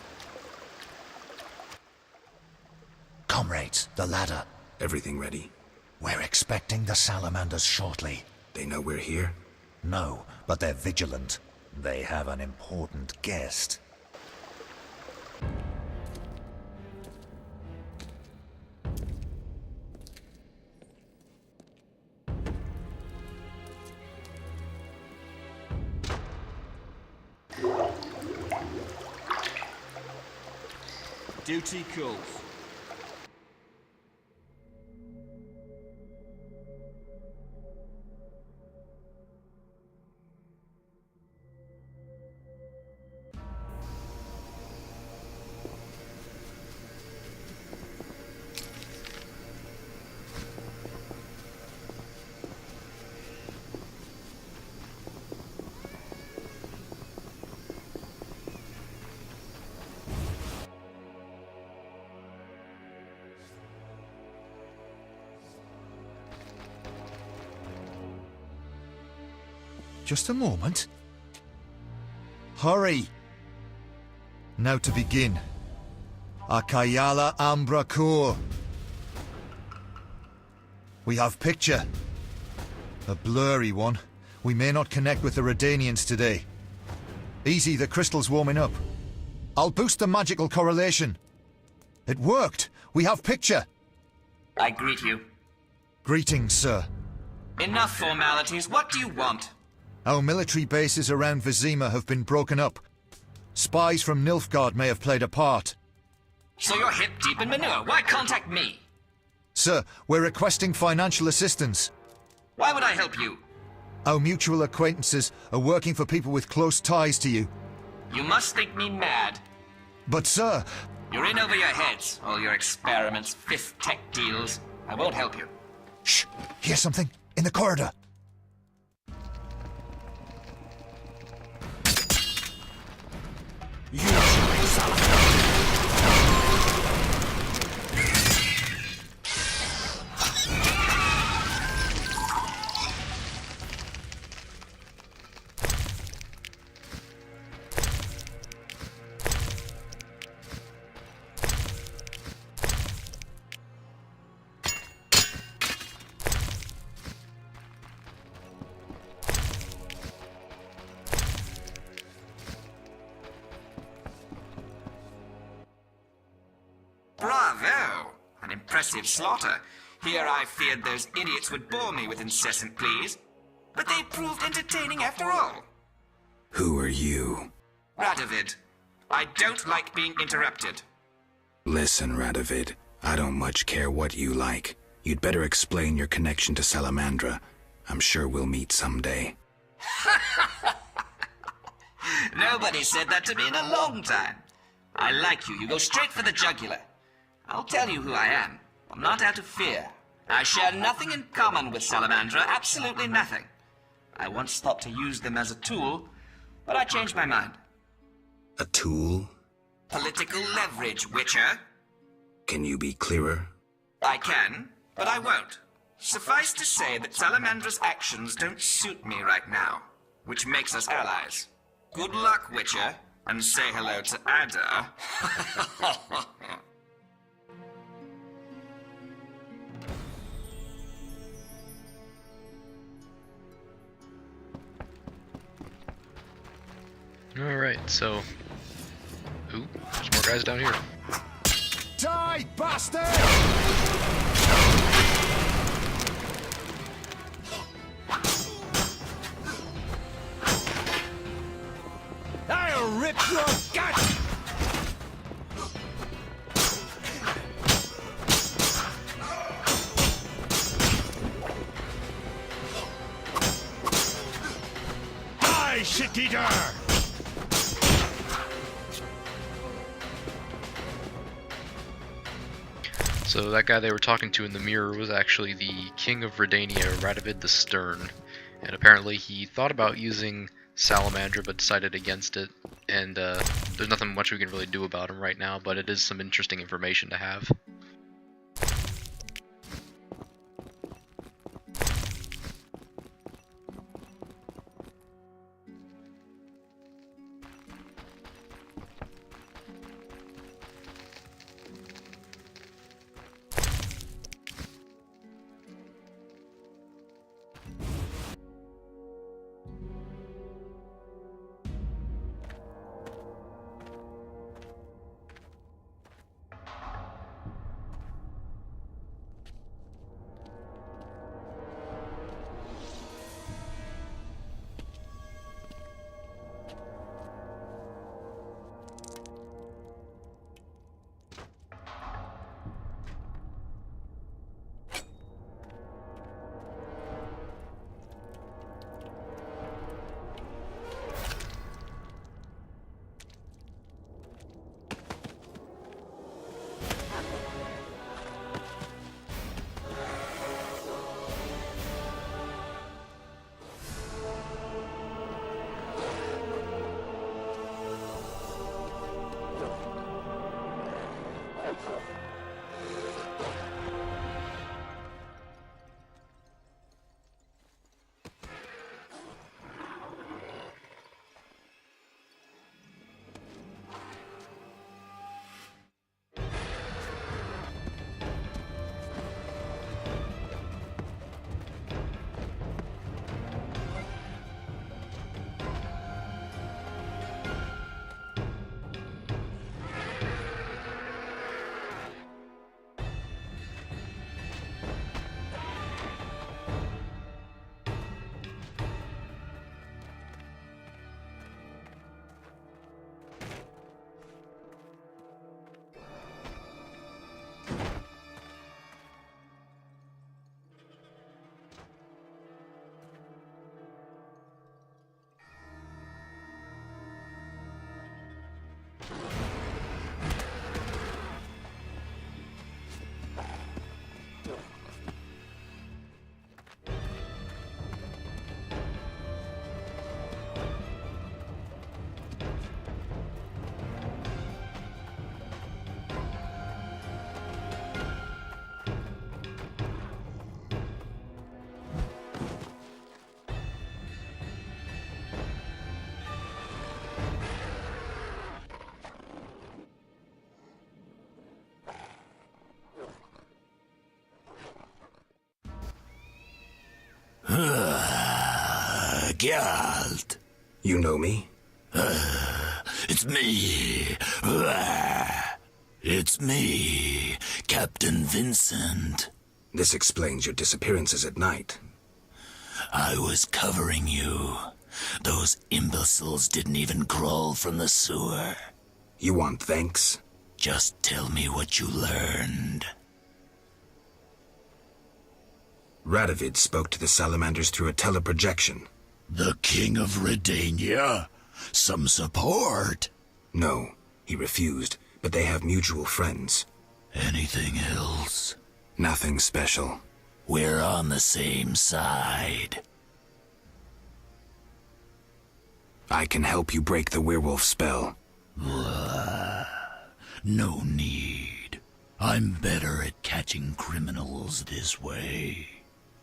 Comrades, the ladder. Everything ready? We're expecting the salamanders shortly. They know we're here? No, but they're vigilant. They have an important guest. Duty calls. Just a moment. Hurry! Now to begin. Akayala Ambra Kur. We have picture. A blurry one. We may not connect with the Redanians today. Easy, the crystal's warming up. I'll boost the magical correlation. It worked! We have picture! I greet you. Greetings, sir. Enough formalities. What do you want? Our military bases around Vizima have been broken up. Spies from Nilfgaard may have played a part. So you're hip deep in manure. Why contact me? Sir, we're requesting financial assistance. Why would I help you? Our mutual acquaintances are working for people with close ties to you. You must think me mad. But sir... You're in over your heads. All your experiments, fifth tech deals. I won't help you. Shh! Hear something? In the corridor. Bravo! An impressive slaughter. Here I feared those idiots would bore me with incessant pleas. But they proved entertaining after all. Who are you? Radovid. I don't like being interrupted. Listen, Radovid. I don't much care what you like. You'd better explain your connection to Salamandra. I'm sure we'll meet someday. Nobody said that to me in a long time. I like you. You go straight for the jugular. I'll tell you who I am. I'm not out of fear. I share nothing in common with Salamandra, absolutely nothing. I once thought to use them as a tool, but I changed my mind. A tool? Political leverage, Witcher. Can you be clearer? I can, but I won't. Suffice to say that Salamandra's actions don't suit me right now, which makes us allies. Good luck, Witcher, and say hello to Ada. Alright, so... Ooh, there's more guys down here. Die, bastard! I'll rip your guts! Die, shit-eater! So that guy they were talking to in the mirror was actually the King of Redania, Radovid the Stern. And apparently he thought about using Salamandra but decided against it. And there's nothing much we can really do about him right now, but it is some interesting information to have. Geralt. You know me? It's me. It's me, Captain Vincent. This explains your disappearances at night. I was covering you. Those imbeciles didn't even crawl from the sewer. You want thanks? Just tell me what you learned. Radovid spoke to the salamanders through a teleprojection. The King of Redania? Some support? No, he refused, but they have mutual friends. Anything else? Nothing special. We're on the same side. I can help you break the werewolf spell. No need. I'm better at catching criminals this way.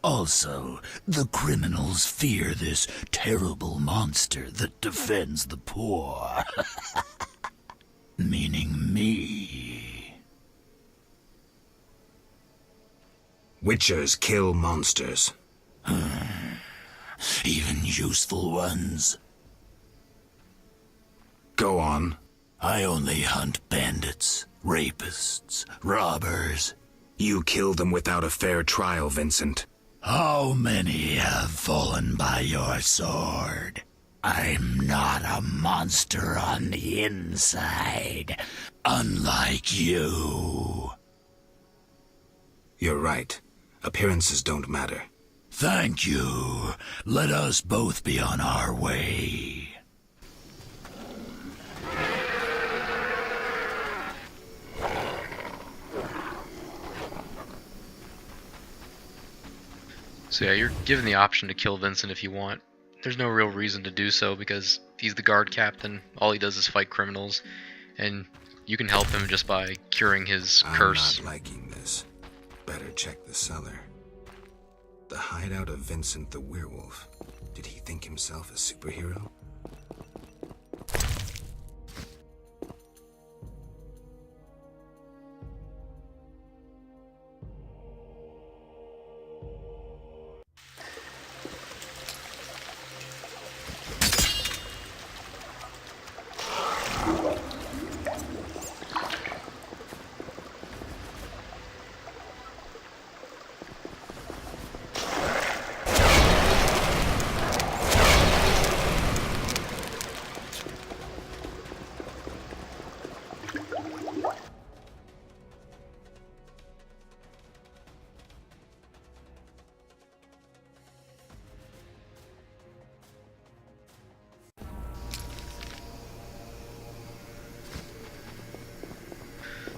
Also, the criminals fear this terrible monster that defends the poor. Meaning me. Witchers kill monsters. Even useful ones. Go on. I only hunt bandits, rapists, robbers. You kill them without a fair trial, Vincent. How many have fallen by your sword? I'm not a monster on the inside, unlike you. You're right. Appearances don't matter. Thank you. Let us both be on our way. So yeah, you're given the option to kill Vincent if you want. There's no real reason to do so because he's the guard captain. All he does is fight criminals, and you can help him just by curing his curse. I'm not liking this. Better check the cellar. The hideout of Vincent the werewolf. Did he think himself a superhero?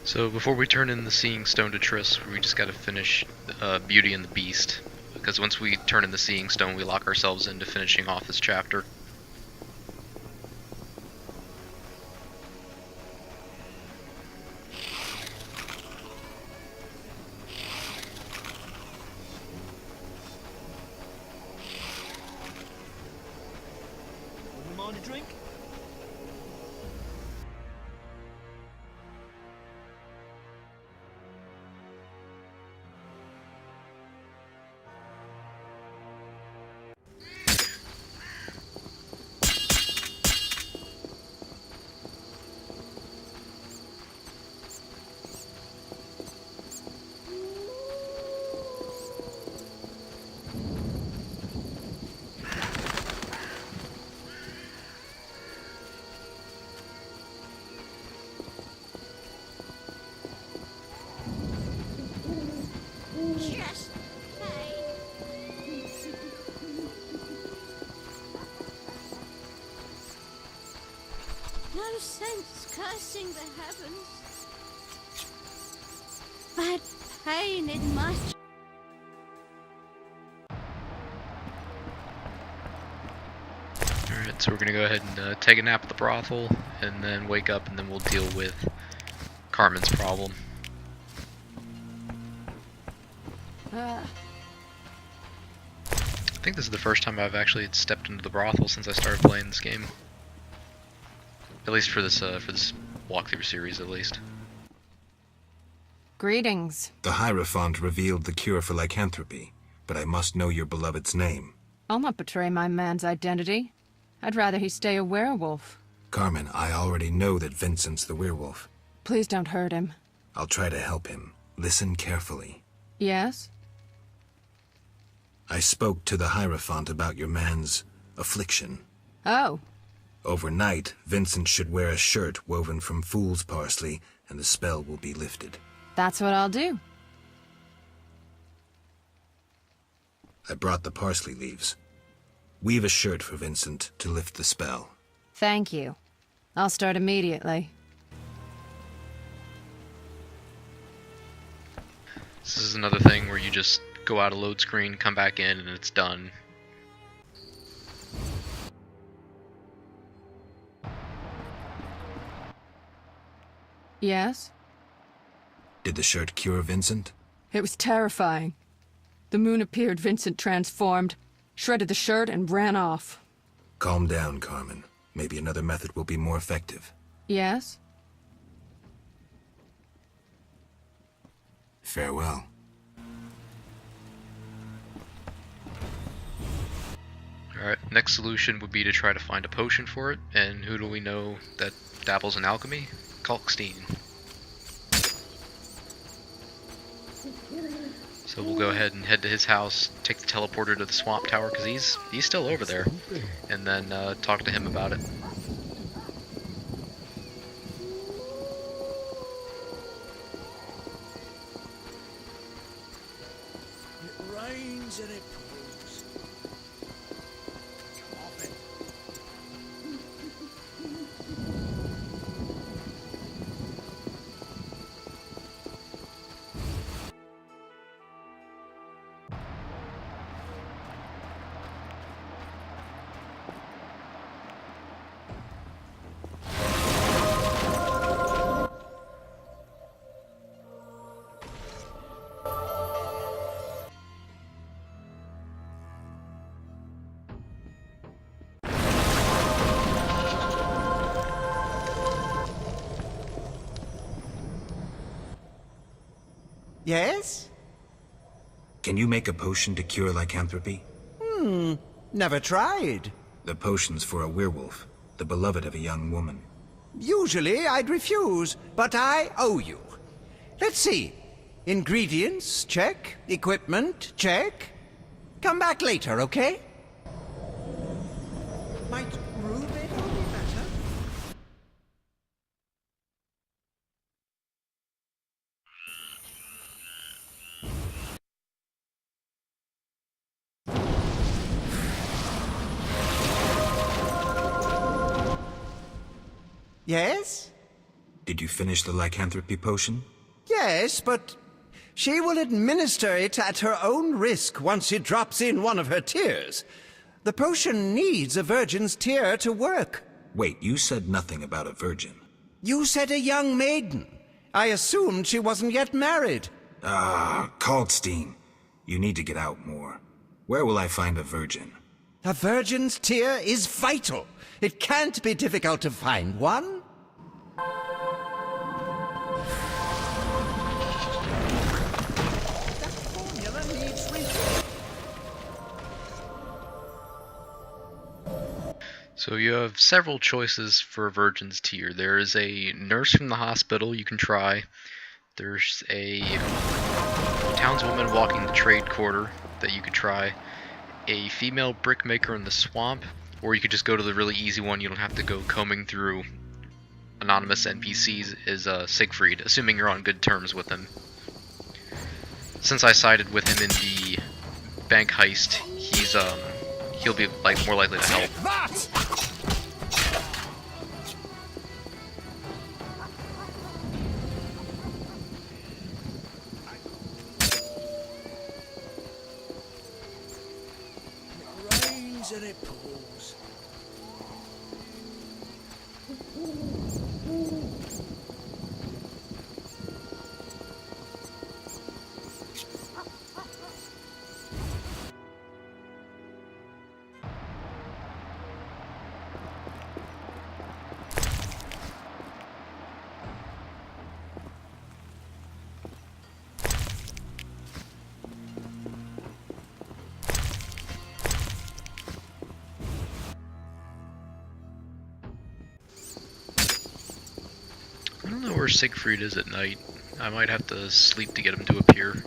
So before we turn in the Seeing Stone to Triss, we just gotta finish Beauty and the Beast. Because once we turn in the Seeing Stone, we lock ourselves into finishing off this chapter. Wouldn't mind a drink? Just no sense cursing the heavens. Bad pain in my... Alright, so we're gonna go ahead and take a nap at the brothel, and then wake up, and then we'll deal with Carmen's problem. I think this is the first time I've actually stepped into the brothel since I started playing this game. At least for this walkthrough series, at least. Greetings. The Hierophant revealed the cure for lycanthropy, but I must know your beloved's name. I'll not betray my man's identity. I'd rather he stay a werewolf. Carmen, I already know that Vincent's the werewolf. Please don't hurt him. I'll try to help him. Listen carefully. Yes? I spoke to the Hierophant about your man's affliction. Oh. Overnight, Vincent should wear a shirt woven from fool's parsley, and the spell will be lifted. That's what I'll do. I brought the parsley leaves. Weave a shirt for Vincent to lift the spell. Thank you. I'll start immediately. This is another thing where you just go out of load screen, come back in, and it's done. Yes? Did the shirt cure Vincent? It was terrifying. The moon appeared, Vincent transformed, shredded the shirt, and ran off. Calm down, Carmen. Maybe another method will be more effective. Yes? Farewell. Alright, next solution would be to try to find a potion for it, and who do we know that dabbles in alchemy? Kalkstein. So we'll go ahead and head to his house, take the teleporter to the swamp tower, because he's still over there, and then talk to him about it. It rains and it pours. Come off it. Yes? Can you make a potion to cure lycanthropy? Never tried. The potion's for a werewolf, the beloved of a young woman. Usually I'd refuse, but I owe you. Let's see. Ingredients, check. Equipment, check. Come back later, okay? Might rhubarb be better? Yes? Did you finish the lycanthropy potion? Yes, but she will administer it at her own risk once she drops in one of her tears. The potion needs a virgin's tear to work. Wait, you said nothing about a virgin. You said a young maiden. I assumed she wasn't yet married. Kalkstein. You need to get out more. Where will I find a virgin? A virgin's tear is vital. It can't be difficult to find one. That formula needs refill. So you have several choices for a virgin's tear. There is a nurse from the hospital you can try. There's a townswoman walking the trade quarter that you could try. A female brickmaker in the swamp, or you could just go to the really easy one. You don't have to go combing through anonymous NPCs, is Siegfried, assuming you're on good terms with him. Since I sided with him in the bank heist, he'll be more likely to help. And it pours. don't know where Siegfried is at night. I might have to sleep to get him to appear.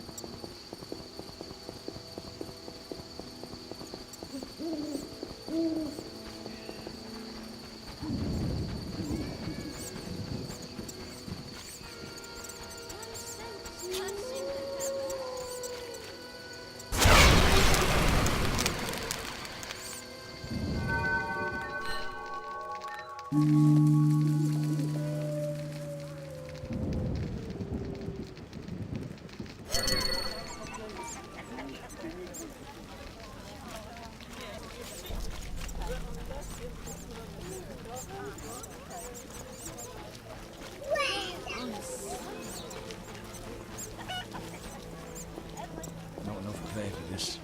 Not enough of air for this.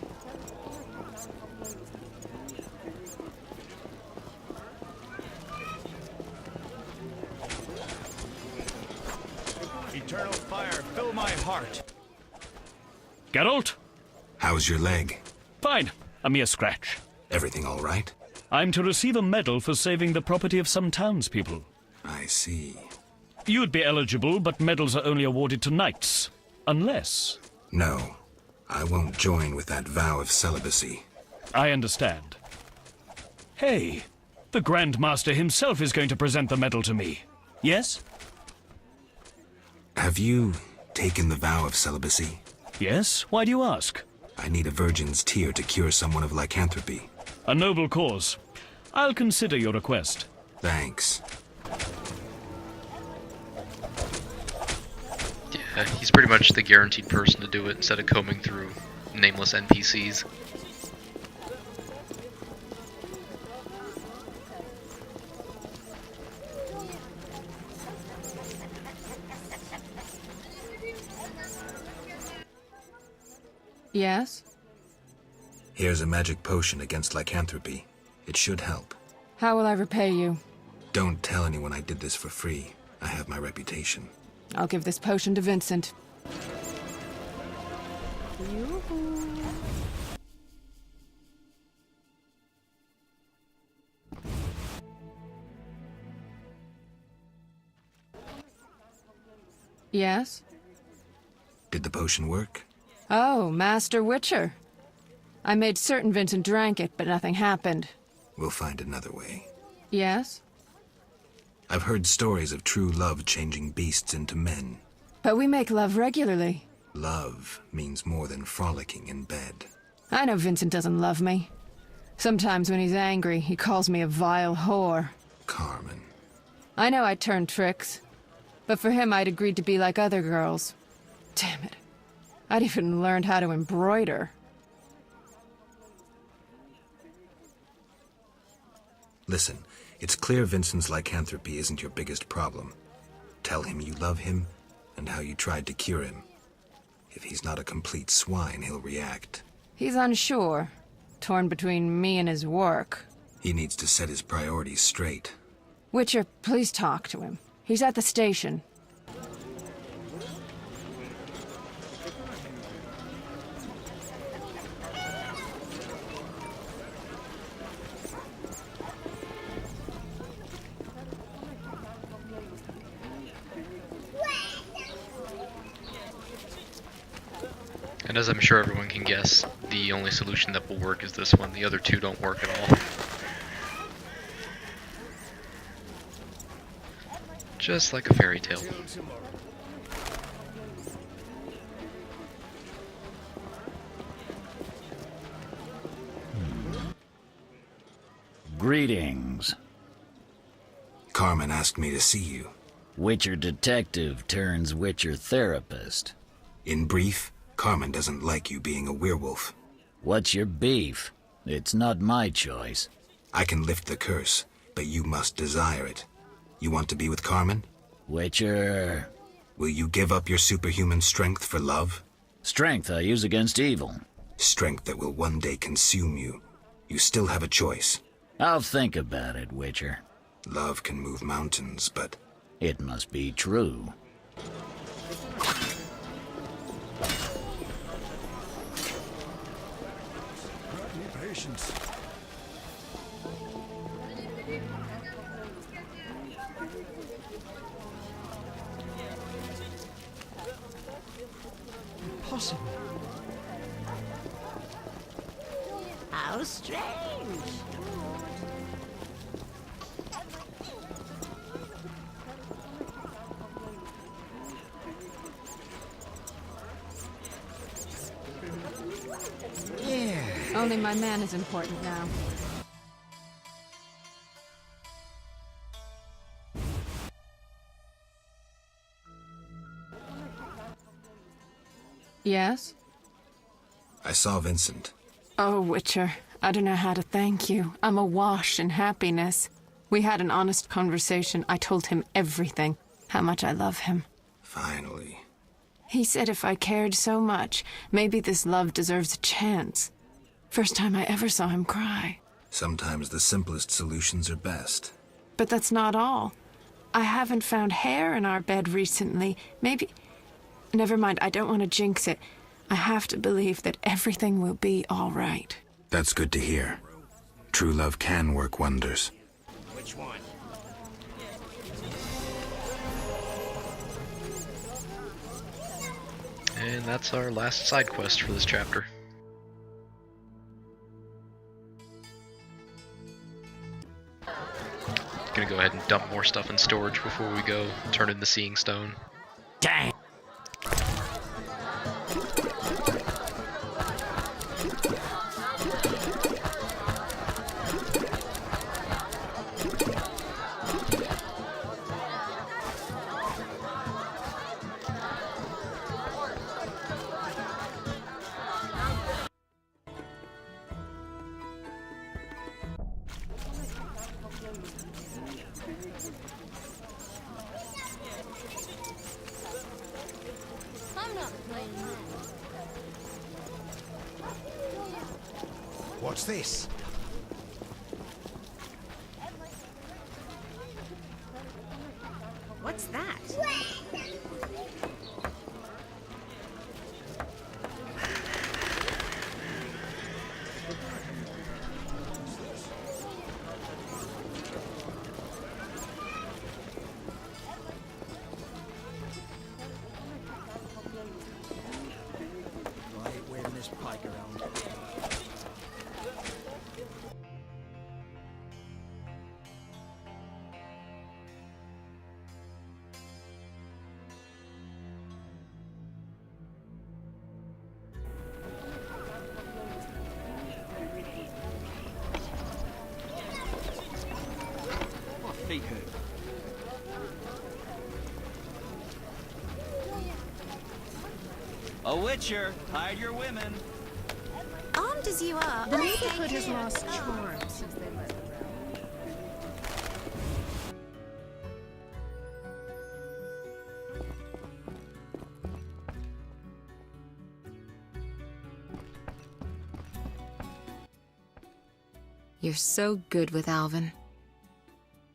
Eternal fire, fill my heart. Geralt? How's your leg? Fine. A mere scratch. Everything all right? I'm to receive a medal for saving the property of some townspeople. I see. You'd be eligible, but medals are only awarded to knights. Unless... No. I won't join with that vow of celibacy. I understand. Hey, the Grand Master himself is going to present the medal to me. Yes? Have you taken the vow of celibacy? Yes? Why do you ask? I need a virgin's tear to cure someone of lycanthropy. A noble cause. I'll consider your request. Thanks. Yeah, he's pretty much the guaranteed person to do it instead of combing through nameless NPCs. Yes? Here's a magic potion against lycanthropy. It should help. How will I repay you? Don't tell anyone I did this for free. I have my reputation. I'll give this potion to Vincent. Yes? Did the potion work? Oh, Master Witcher. I made certain Vincent drank it, but nothing happened. We'll find another way. Yes? I've heard stories of true love changing beasts into men. But we make love regularly. Love means more than frolicking in bed. I know Vincent doesn't love me. Sometimes when he's angry, he calls me a vile whore. Carmen. I know I turned tricks. But for him, I'd agreed to be like other girls. Damn it. I'd even learned how to embroider. Listen, it's clear Vincent's lycanthropy isn't your biggest problem. Tell him you love him and how you tried to cure him. If he's not a complete swine, he'll react. He's unsure, torn between me and his work. He needs to set his priorities straight. Witcher, please talk to him. He's at the station. And as I'm sure everyone can guess, the only solution that will work is this one. The other two don't work at all. Just like a fairy tale. Greetings. Carmen asked me to see you. Witcher detective turns Witcher therapist. In brief, Carmen doesn't like you being a werewolf. What's your beef? It's not my choice. I can lift the curse, but you must desire it. You want to be with Carmen? Witcher... Will you give up your superhuman strength for love? Strength I use against evil. Strength that will one day consume you. You still have a choice. I'll think about it, Witcher. Love can move mountains, but... It must be true. Patience. change. Yeah. Only my man is important now. Yes? I saw Vincent. Oh, Witcher, I don't know how to thank you. I'm awash in happiness. We had an honest conversation. I told him everything, how much I love him. Finally. He said if I cared so much, maybe this love deserves a chance. First time I ever saw him cry. Sometimes the simplest solutions are best. But that's not all. I haven't found hair in our bed recently. Maybe... Never mind, I don't want to jinx it. I have to believe that everything will be all right. That's good to hear. True love can work wonders. Which one? And that's our last side quest for this chapter. Gonna go ahead and dump more stuff in storage before we go turn in the Seeing Stone. Dang! I'm not playing that. What's this? What's that? I ain't waving this pike around. What feet hurt? A Witcher, hide your women. Armed as you are, The I neighborhood stay has clear of lost the guards. charm since they left the realm. You're so good with Alvin.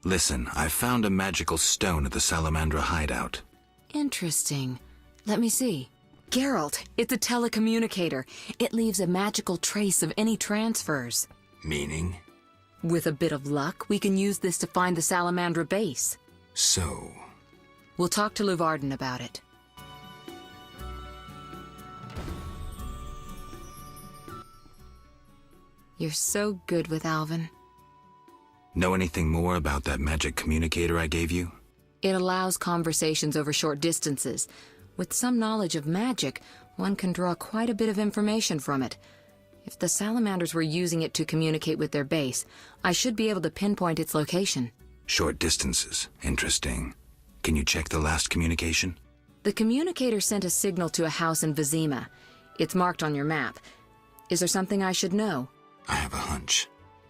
Listen, I found a magical stone at the Salamandra hideout. Interesting. Let me see. Geralt, it's a telecommunicator. It leaves a magical trace of any transfers. Meaning? With a bit of luck, we can use this to find the Salamandra base. So... We'll talk to Luvarden about it. You're so good with Alvin. Know anything more about that magic communicator I gave you? It allows conversations over short distances. With some knowledge of magic, one can draw quite a bit of information from it. If the Salamanders were using it to communicate with their base, I should be able to pinpoint its location. Short distances. Interesting. Can you check the last communication? The communicator sent a signal to a house in Vizima. It's marked on your map. Is there something I should know? I have a hunch.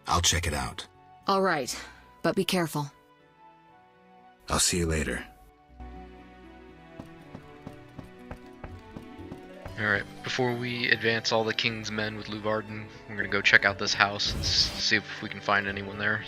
I'll check it out. All right, but be careful. I'll see you later. Alright, before we advance all the King's men with Luvarden, we're gonna go check out this house and see if we can find anyone there.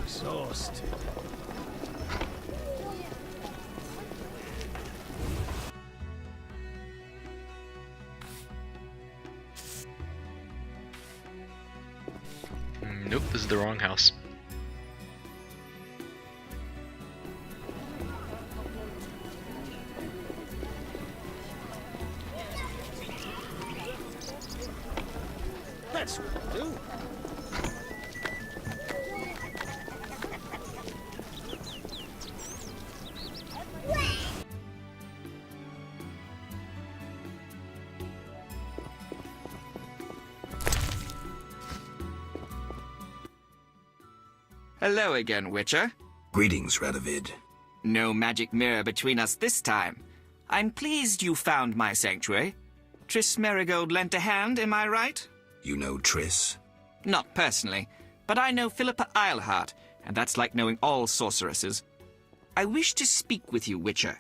Exhausted. Nope, this is the wrong house. That's what I'll do. Hello again, Witcher. Greetings, Radovid. No magic mirror between us this time. I'm pleased you found my sanctuary. Triss Merigold lent a hand, am I right? You know Triss? Not personally, but I know Philippa Eilhart, and that's like knowing all sorceresses. I wish to speak with you, Witcher.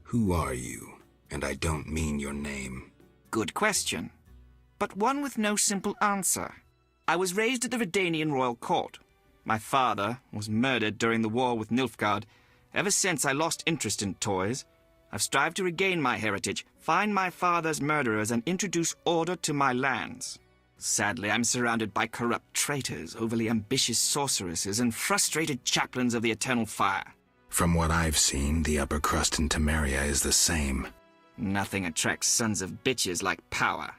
Who are you? And I don't mean your name. Good question, but one with no simple answer. I was raised at the Redanian royal court. My father was murdered during the war with Nilfgaard. Ever since I lost interest in toys, I've strived to regain my heritage, find my father's murderers, and introduce order to my lands. Sadly, I'm surrounded by corrupt traitors, overly ambitious sorceresses, and frustrated chaplains of the Eternal Fire. From what I've seen, the upper crust in Temeria is the same. Nothing attracts sons of bitches like power.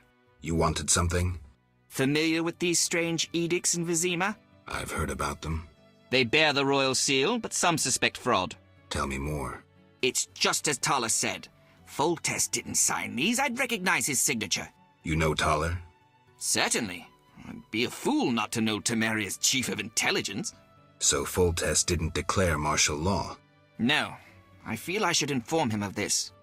You wanted something? Familiar with these strange edicts in Vizima? I've heard about them. They bear the royal seal, but some suspect fraud. Tell me more. It's just as Tala said. Foltest didn't sign these. I'd recognize his signature. You know Taller? Certainly. I'd be a fool not to know Temeria's chief of intelligence. So Foltest didn't declare martial law? No. I feel I should inform him of this.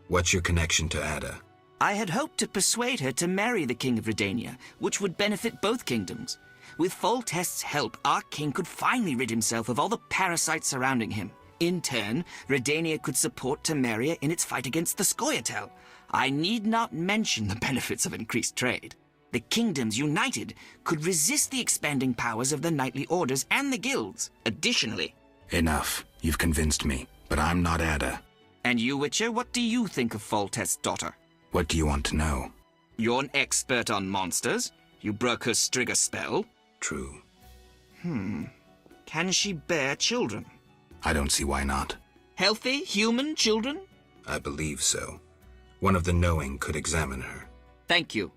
What's your connection to Ada? I had hoped to persuade her to marry the King of Redania, which would benefit both kingdoms. With Foltest's help, our king could finally rid himself of all the parasites surrounding him. In turn, Redania could support Temeria in its fight against the Scoia'tael. I need not mention the benefits of increased trade. The kingdoms united could resist the expanding powers of the knightly orders and the guilds. Additionally... Enough. You've convinced me, but I'm not Ada. And you, Witcher, what do you think of Foltest's daughter? What do you want to know? You're an expert on monsters. You broke her Striga spell. True. Can she bear children? I don't see why not. Healthy, human children? I believe so. One of the knowing could examine her. Thank you.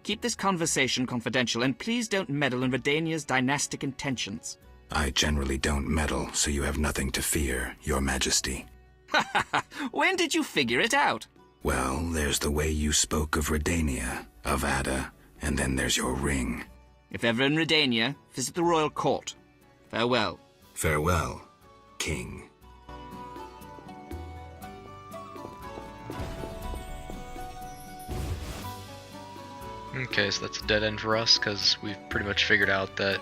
Keep this conversation confidential, and please don't meddle in Redania's dynastic intentions. I generally don't meddle, so you have nothing to fear, Your Majesty. When did you figure it out? Well, there's the way you spoke of Redania, of Ada, and then there's your ring. If ever in Redania, visit the royal court. Farewell. Farewell, King. Okay, so that's a dead end for us, because we've pretty much figured out that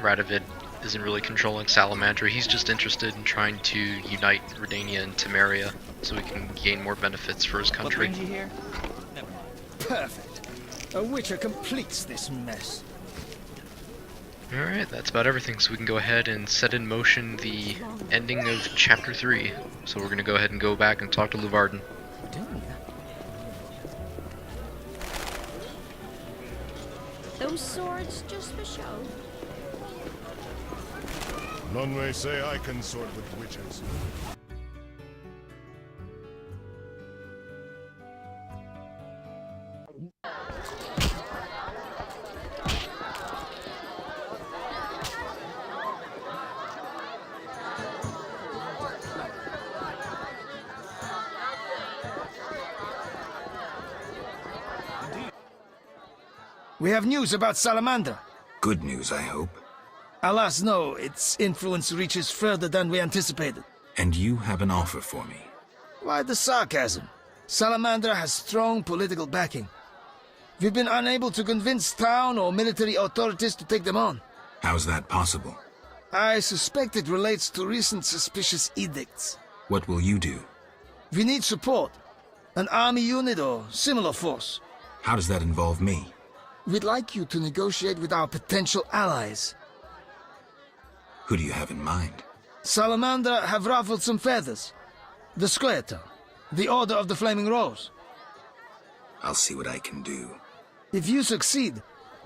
Radovid isn't really controlling Salamandra. He's just interested in trying to unite Redania and Temeria so he can gain more benefits for his country. What brings you here? Never mind. Perfect. A Witcher completes this mess. Alright, that's about everything, so we can go ahead and set in motion the ending of Chapter 3. So we're going to go ahead and go back and talk to Luvarden. Those swords just for show. None may say I consort with witches. We have news about Salamandra. Good news, I hope. Alas, no. Its influence reaches further than we anticipated. And you have an offer for me. Why the sarcasm? Salamandra has strong political backing. We've been unable to convince town or military authorities to take them on. How's that possible? I suspect it relates to recent suspicious edicts. What will you do? We need support. An army unit or similar force. How does that involve me? We'd like you to negotiate with our potential allies. Who do you have in mind? Salamandra have ruffled some feathers. The Scoia'tael, the Order of the Flaming Rose. I'll see what I can do. If you succeed,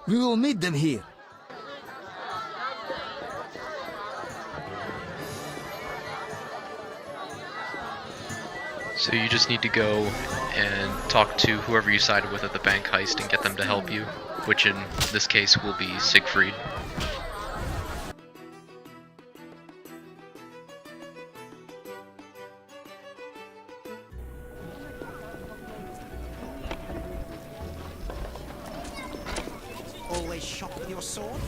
we will meet them here. So you just need to go and talk to whoever you sided with at the bank heist and get them to help you, which in this case will be Siegfried. Always shop with your sword?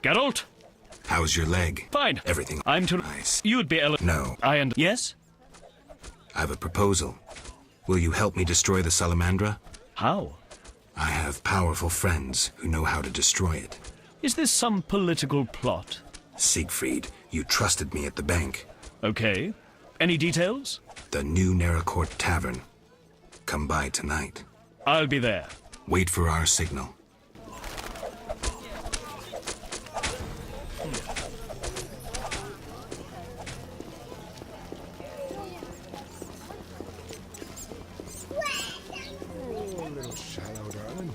Geralt? How's your leg? Fine. Everything I'm to... nice. You'd be No. Yes? I have a proposal. Will you help me destroy the Salamandra? How? I have powerful friends who know how to destroy it. Is this some political plot? Siegfried, you trusted me at the bank. Okay. Any details? The new Naracourt Tavern. Come by tonight. I'll be there. Wait for our signal. Oh, a little shallow, darling.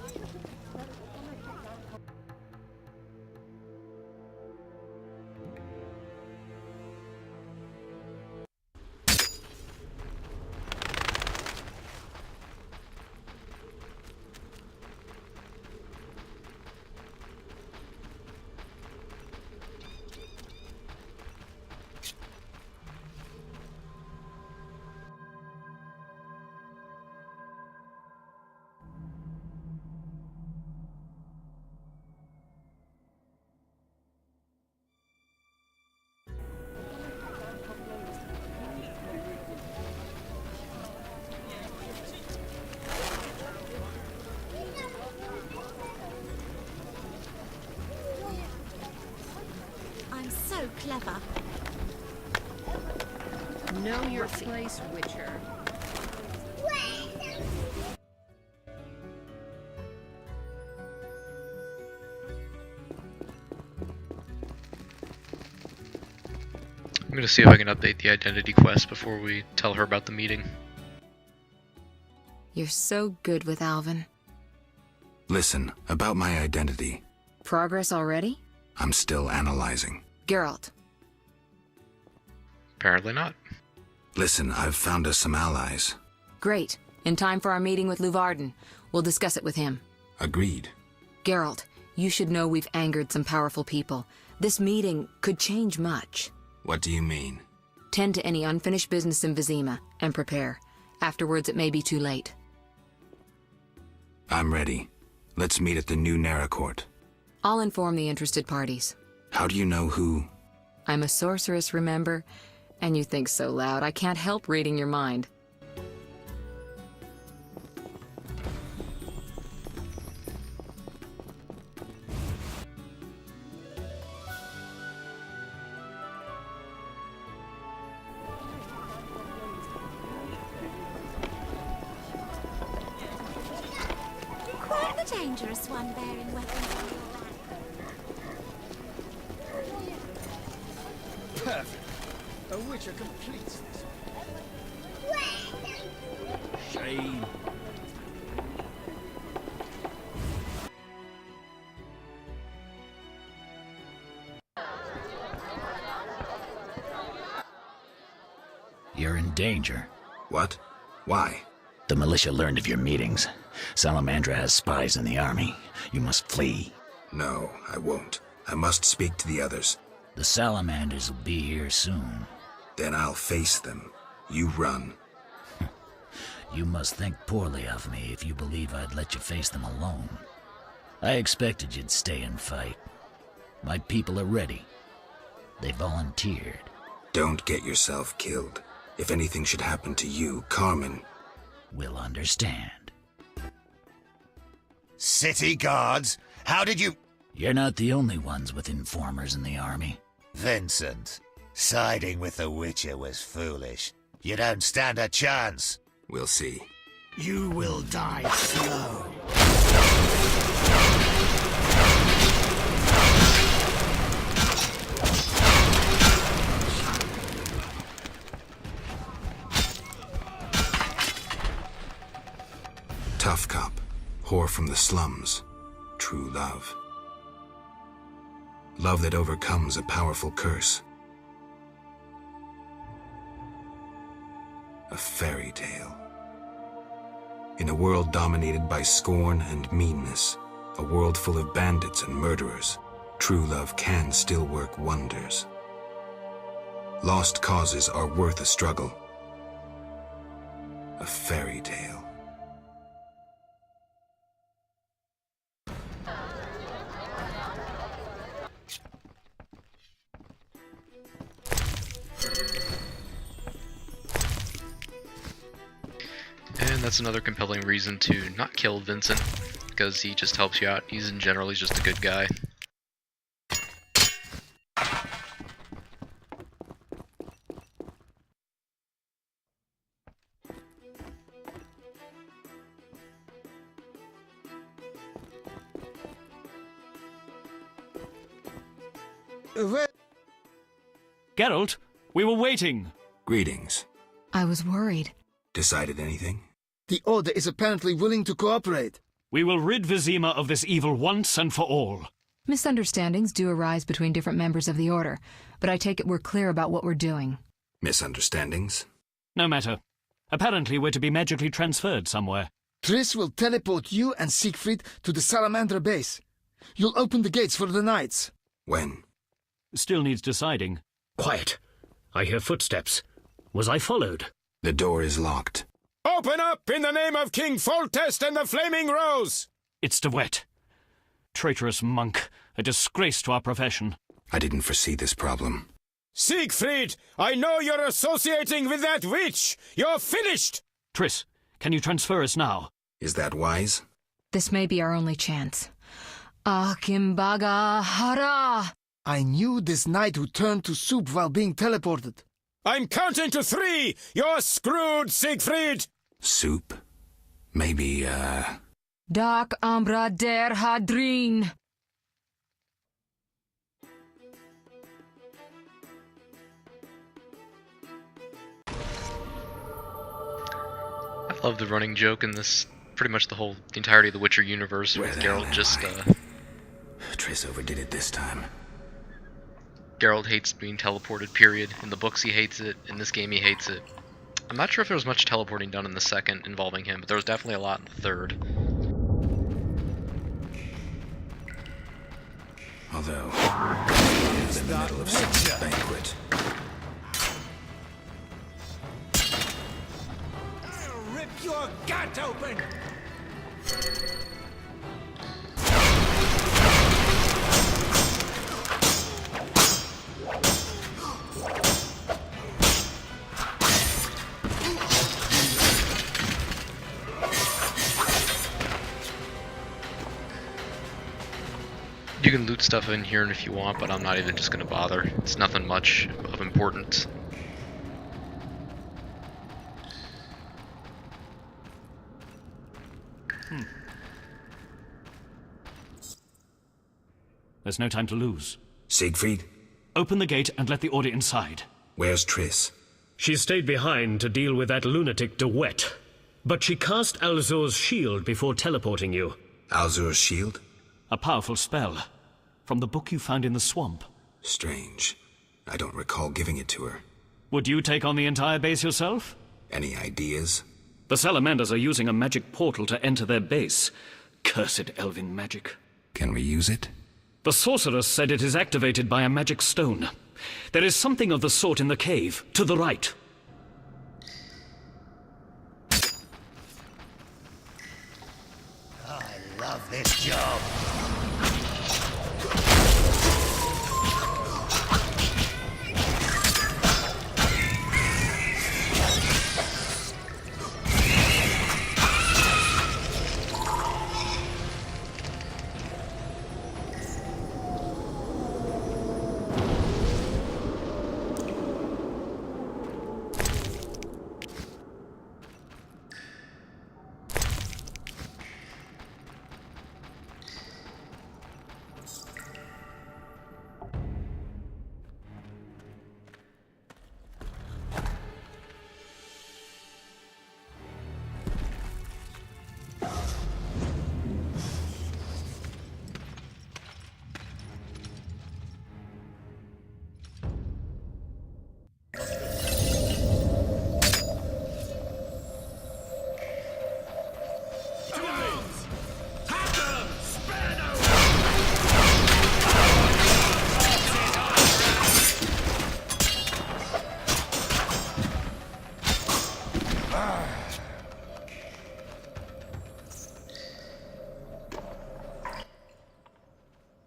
I'm so clever. Know your place, Witcher. I'm gonna see if I can update the identity quest before we tell her about the meeting. You're so good with Alvin. Listen, about my identity. Progress already? I'm still analyzing. Geralt. Apparently not. Listen, I've found us some allies. Great. In time for our meeting with Luvarden. We'll discuss it with him. Agreed. Geralt, you should know we've angered some powerful people. This meeting could change much. What do you mean? Tend to any unfinished business in Vizima, and prepare. Afterwards, it may be too late. I'm ready. Let's meet at the new Naracourt. I'll inform the interested parties. How do you know who? I'm a sorceress, remember? And you think so loud, I can't help reading your mind. Quite the dangerous one bearing weapons on your back. Perfect. A Witcher completes this. Shame. you're in danger. What? Why? The militia learned of your meetings. Salamandra has spies in the army. You must flee. No, I won't. I must speak to the others. The Salamanders will be here soon. Then I'll face them. You run. You must think poorly of me if you believe I'd let you face them alone. I expected you'd stay and fight. My people are ready. They volunteered. Don't get yourself killed. If anything should happen to you, Carmen will understand. City guards? How did you... You're not the only ones with informers in the army. Vincent, siding with the Witcher was foolish. You don't stand a chance. We'll see. You will die slow. Tough cop, whore from the slums, true love. Love that overcomes a powerful curse. A fairy tale. In a world dominated by scorn and meanness, a world full of bandits and murderers, true love can still work wonders. Lost causes are worth a struggle. A fairy tale. And that's another compelling reason to not kill Vincent, because he just helps you out. He's just a good guy. Geralt, we were waiting. Greetings. I was worried. Decided anything? The Order is apparently willing to cooperate. We will rid Vizima of this evil once and for all. Misunderstandings do arise between different members of the Order, but I take it we're clear about what we're doing. Misunderstandings? No matter. Apparently we're to be magically transferred somewhere. Triss will teleport you and Siegfried to the Salamandra base. You'll open the gates for the knights. When? Still needs deciding. Quiet. I hear footsteps. Was I followed? The door is locked. Open up in the name of King Foltest and the Flaming Rose! It's De Wet. Traitorous monk. A disgrace to our profession. I didn't foresee this problem. Siegfried, I know you're associating with that witch! You're finished! Triss, can you transfer us now? Is that wise? This may be our only chance. Akimbaga Hara! I knew this knight who turned to soup while being teleported. I'm counting to 3! You're screwed, Siegfried! Soup? Maybe, Dark Ambra der Hadrin! I love the running joke in this, pretty much the entirety of the Witcher universe, with Geralt just, Triss overdid it this time. Geralt hates being teleported, period. In the books he hates it, in this game he hates it. I'm not sure if there was much teleporting done in the second involving him, but there was definitely a lot in the third. Although, he is in the middle of some banquet. I'll rip your gut open! You can loot stuff in here if you want, but I'm not even just going to bother. It's nothing much of importance. There's no time to lose. Siegfried? Open the gate and let the Order inside. Where's Triss? She stayed behind to deal with that lunatic De Wet. But she cast Alzur's shield before teleporting you. Alzur's shield? A powerful spell. From the book you found in the swamp. Strange. I don't recall giving it to her. Would you take on the entire base yourself? Any ideas? The Salamanders are using a magic portal to enter their base. Cursed elven magic. Can we use it? The sorceress said it is activated by a magic stone. There is something of the sort in the cave, to the right. I love this job.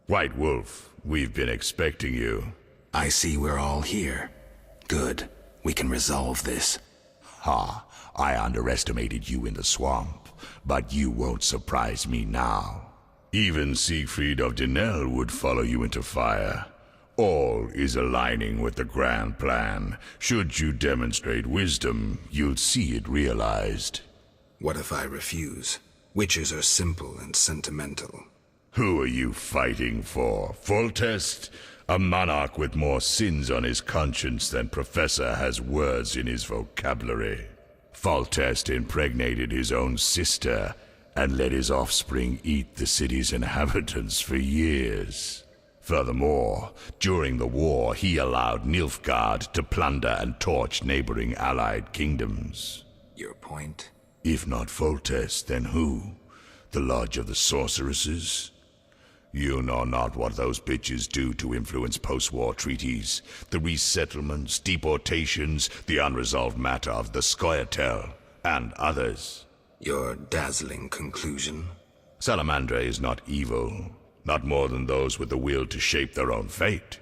White Wolf, we've been expecting you. I see we're all here. Good. We can resolve this. Ha! I underestimated you in the swamp, but you won't surprise me now. Even Siegfried of Denel would follow you into fire. All is aligning with the grand plan. Should you demonstrate wisdom, you'll see it realized. What if I refuse? Witches are simple and sentimental. Who are you fighting for? Foltest? A monarch with more sins on his conscience than Professor has words in his vocabulary. Foltest impregnated his own sister and let his offspring eat the city's inhabitants for years. Furthermore, during the war, he allowed Nilfgaard to plunder and torch neighboring allied kingdoms. Your point? If not Foltest, then who? The Lodge of the Sorceresses? You know not what those bitches do to influence post-war treaties, the resettlements, deportations, the unresolved matter of the Scoia'tael, and others. Your dazzling conclusion? Salamandra is not evil, not more than those with the will to shape their own fate.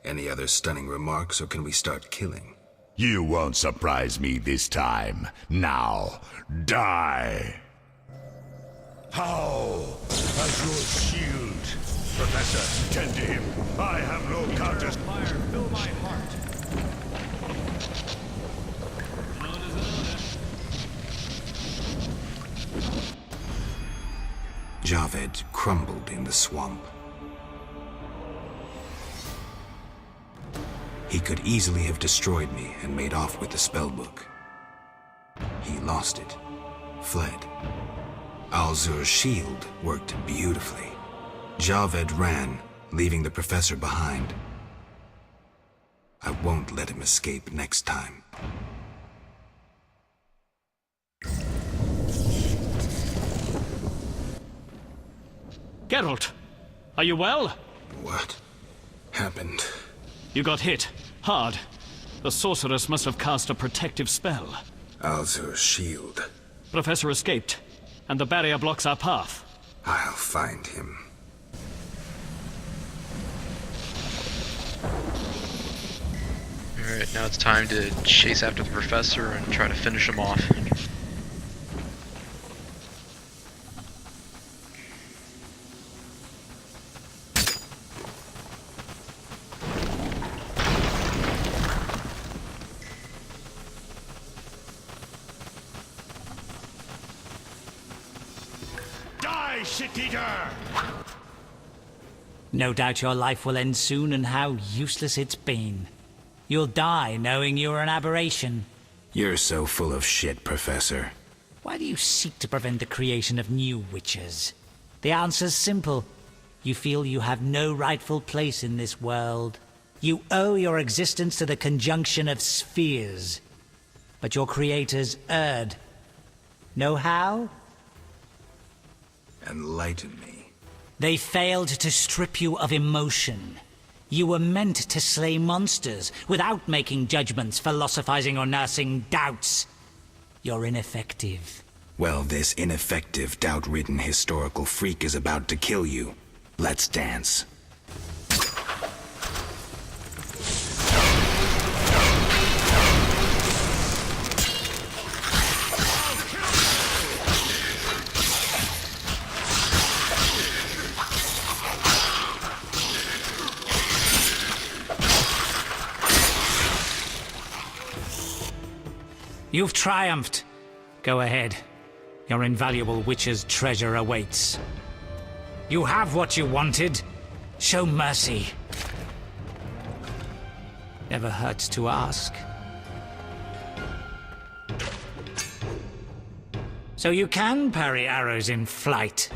Any other stunning remarks, or can we start killing? You won't surprise me this time. Now, die! How? Azur's shield. Professor, tend to him. I have no counter. Fire, fill my heart. Javed crumbled in the swamp. He could easily have destroyed me and made off with the spellbook. He lost it, fled. Alzur's shield worked beautifully. Javed ran, leaving the professor behind. I won't let him escape next time. Geralt, are you well? What happened? You got hit. Hard. The sorceress must have cast a protective spell. Alzur's shield. Professor escaped, and the barrier blocks our path. I'll find him. Alright, now it's time to chase after the professor and try to finish him off. No doubt your life will end soon, and how useless it's been. You'll die knowing you're an aberration. You're so full of shit, Professor. Why do you seek to prevent the creation of new witches? The answer's simple. You feel you have no rightful place in this world. You owe your existence to the conjunction of spheres. But your creators erred. Know how? Enlighten me. They failed to strip you of emotion. You were meant to slay monsters without making judgments, philosophizing, or nursing doubts. You're ineffective. Well, this ineffective, doubt-ridden historical freak is about to kill you. Let's dance. You've triumphed. Go ahead. Your invaluable witch's treasure awaits. You have what you wanted. Show mercy. Never hurts to ask. So you can parry arrows in flight.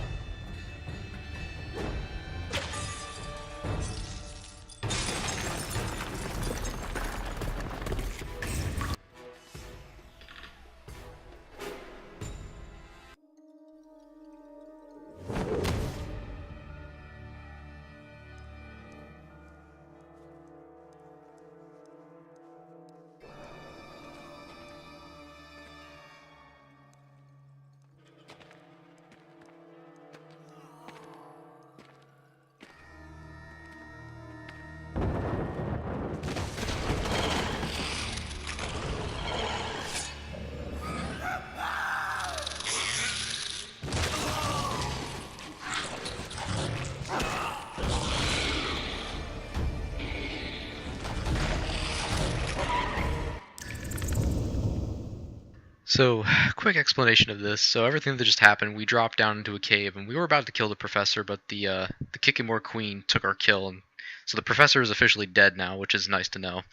So, quick explanation of this. So everything that just happened, we dropped down into a cave, and we were about to kill the professor, but the Kikimor Queen took our kill, and so the professor is officially dead now, which is nice to know.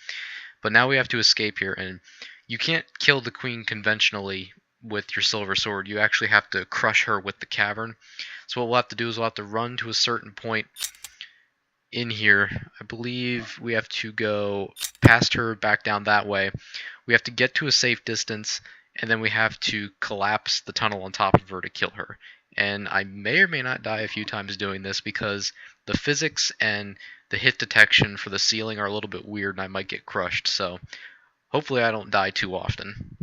But now we have to escape here, and you can't kill the queen conventionally with your silver sword. You actually have to crush her with the cavern. So what we'll have to do is we'll have to run to a certain point in here. I believe we have to go past her, back down that way. We have to get to a safe distance, and then we have to collapse the tunnel on top of her to kill her. And I may or may not die a few times doing this because the physics and the hit detection for the ceiling are a little bit weird and I might get crushed. So hopefully I don't die too often.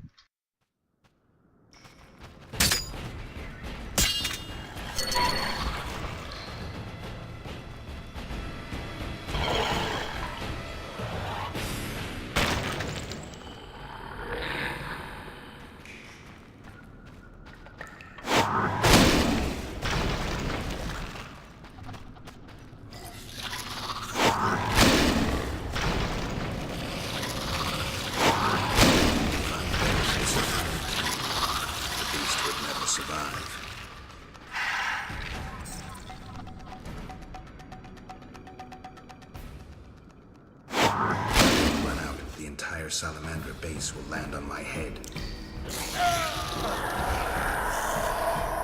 Salamandra base will land on my head.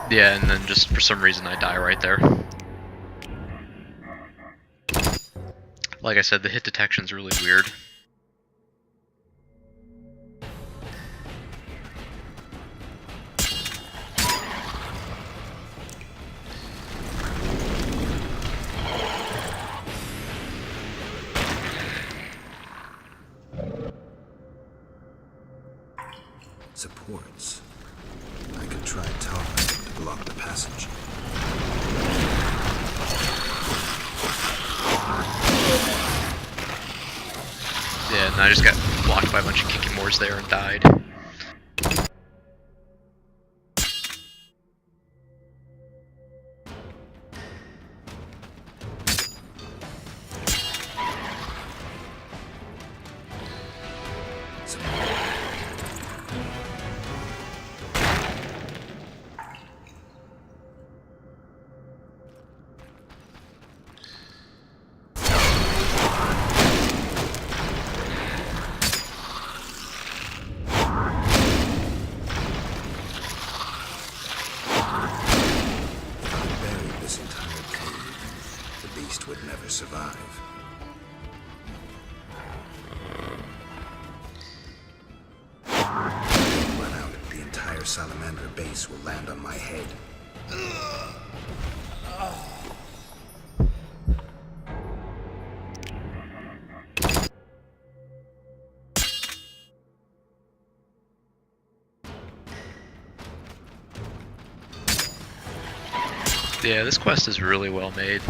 Yeah, and then just for some reason I die right there. Like I said, the hit detection's really weird. Supports. I could try Tar to block the passage. Yeah, and I just got blocked by a bunch of Kikimors there and died. entire Salamander base will land on my head. Yeah, this quest is really well made.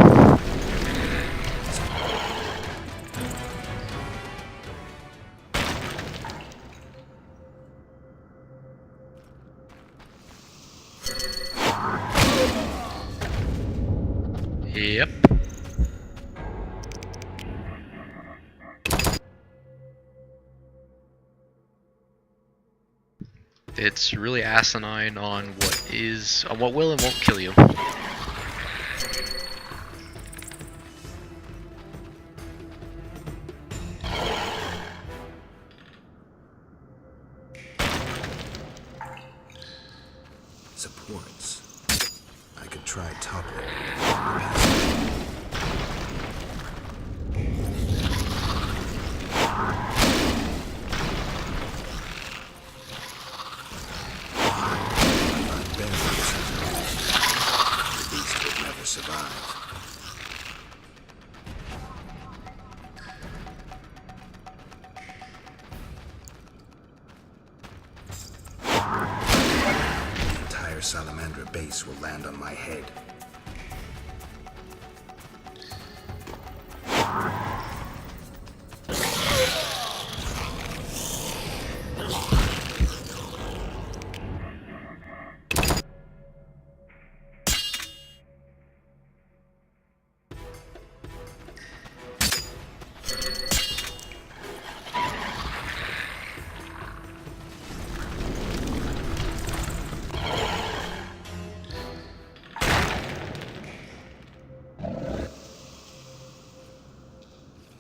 Yep. It's really asinine on what will and won't kill you. Supports. I could try toppling. The beast would never survive. Salamandra base will land on my head.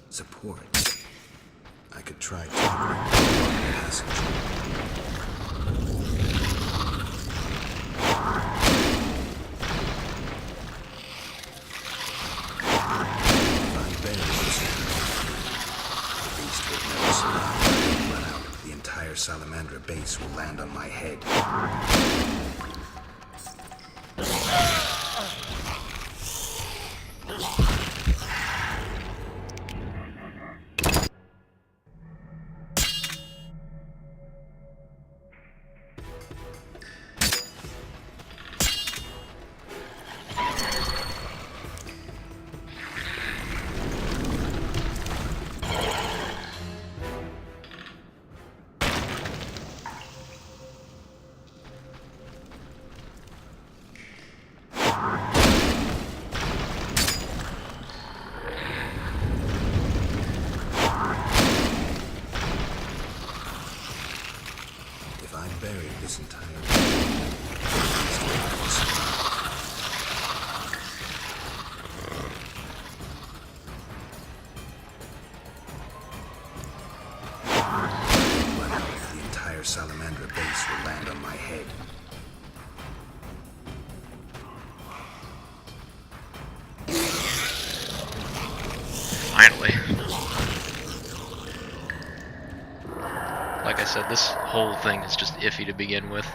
Support. I could try toppling the passenger. If I bury this the beast would never survive. Run out. The entire Salamandra base will land on my head. If I buried this entire the entire Salamandra base will land on my head. Finally. Like I said, this whole thing is just iffy to begin with.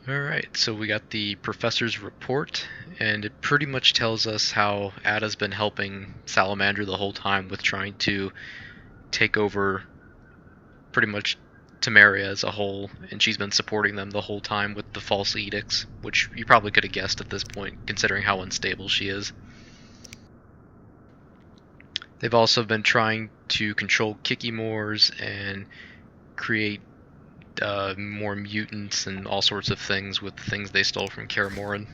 Alright, so we got the professor's report, and it pretty much tells us how Ada's been helping Salamander the whole time with trying to take over pretty much Temeria as a whole, and she's been supporting them the whole time with the false edicts, which you probably could have guessed at this point, considering how unstable she is. They've also been trying to control Kikimores and create more mutants and all sorts of things with things they stole from Kaer Morhen.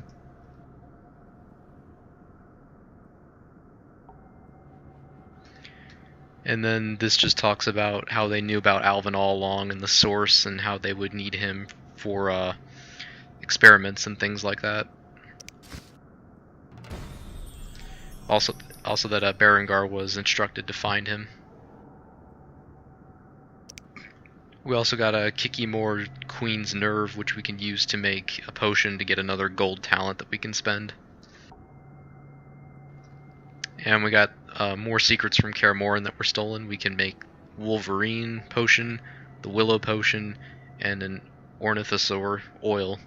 And then this just talks about how they knew about Alvin all along and the source and how they would need him for experiments and things like that. Also, Also that Berengar was instructed to find him. We also got a Kikimor Queen's Nerve, which we can use to make a potion to get another gold talent that we can spend. And we got more secrets from Kaer Morhen that were stolen. We can make Wolverine potion, the Willow potion, and an Ornithosaur oil.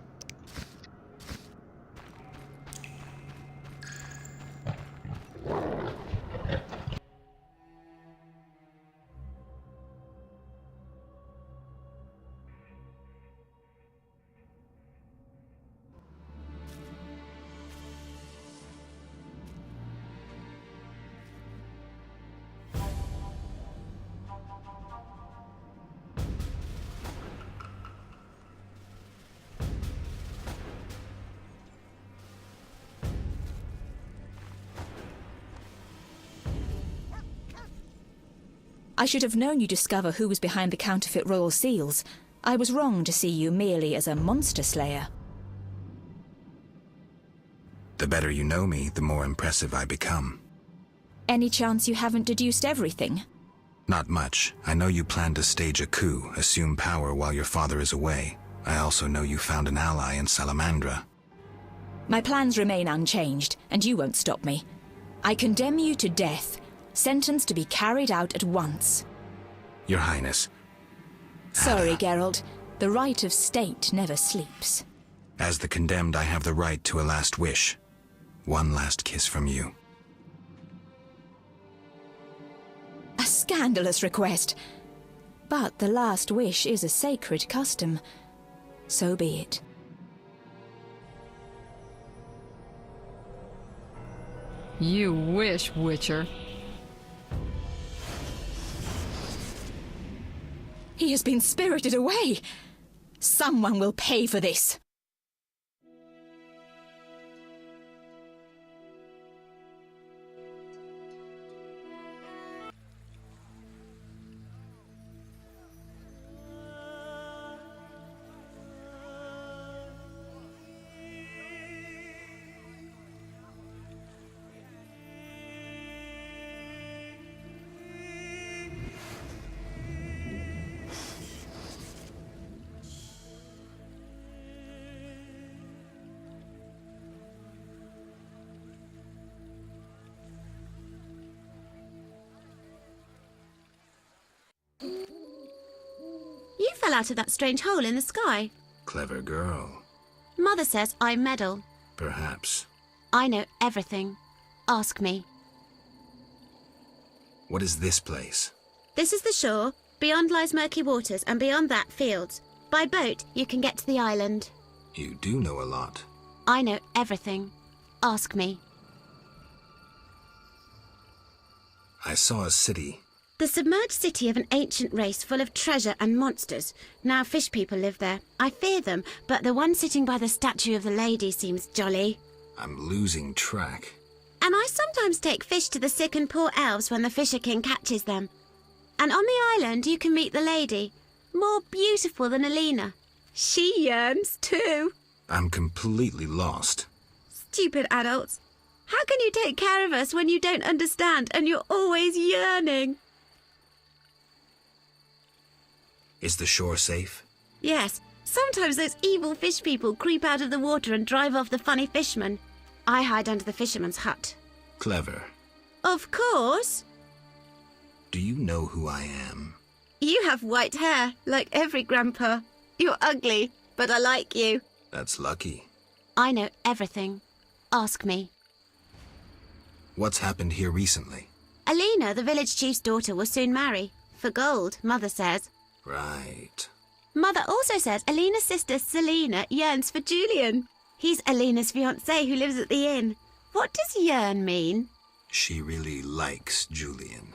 I should have known you'd discover who was behind the counterfeit royal seals. I was wrong to see you merely as a monster slayer. The better you know me, the more impressive I become. Any chance you haven't deduced everything? Not much. I know you plan to stage a coup, assume power while your father is away. I also know you found an ally in Salamandra. My plans remain unchanged, and you won't stop me. I condemn you to death, sentenced to be carried out at once. Your Highness. Sorry, Geralt. The right of state never sleeps. As the condemned, I have the right to a last wish. One last kiss from you. A scandalous request. But the last wish is a sacred custom. So be it. You wish, Witcher. He has been spirited away. Someone will pay for this. You fell out of that strange hole in the sky. Clever girl. Mother says I meddle. Perhaps. I know everything. Ask me. What is this place? This is the shore. Beyond lies murky waters, and beyond that, fields. By boat, you can get to the island. You do know a lot. I know everything. Ask me. I saw a city. The submerged city of an ancient race full of treasure and monsters. Now fish people live there. I fear them, but the one sitting by the statue of the lady seems jolly. I'm losing track. And I sometimes take fish to the sick and poor elves when the Fisher King catches them. And on the island you can meet the lady. More beautiful than Alina. She yearns too. I'm completely lost. Stupid adults. How can you take care of us when you don't understand and you're always yearning? Is the shore safe? Yes. Sometimes those evil fish people creep out of the water and drive off the funny fishermen. I hide under the fisherman's hut. Clever. Of course. Do you know who I am? You have white hair, like every grandpa. You're ugly, but I like you. That's lucky. I know everything. Ask me. What's happened here recently? Alina, the village chief's daughter, will soon marry. For gold, Mother says. Right. Mother also says Alina's sister Selena yearns for Julian. He's Alina's fiancé who lives at the inn. What does yearn mean? She really likes Julian.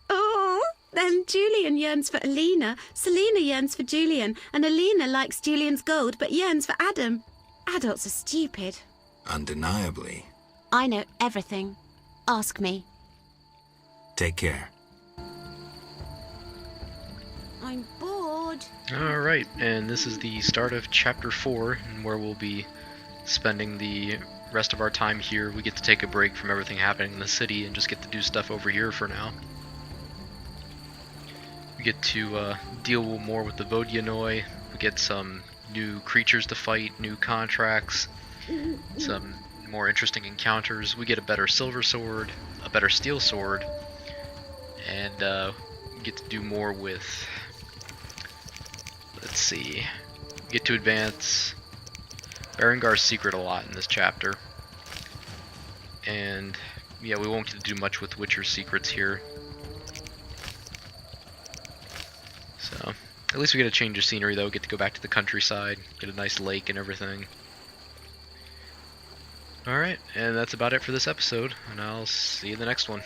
Oh, then Julian yearns for Alina, Selena yearns for Julian, and Alina likes Julian's gold but yearns for Adam. Adults are stupid. Undeniably. I know everything. Ask me. Take care. I'm bored. Alright, and this is the start of Chapter 4, where we'll be spending the rest of our time here. We get to take a break from everything happening in the city and just get to do stuff over here for now. We get to deal more with the Vodyanoi. We get some new creatures to fight, new contracts, some more interesting encounters. We get a better silver sword, a better steel sword, and we get to do more with, let's see, we get to advance Berengar's secret a lot in this chapter. And yeah, we won't get to do much with Witcher's secrets here. So, at least we get a change of scenery though, get to go back to the countryside, get a nice lake and everything. Alright, and that's about it for this episode, and I'll see you in the next one.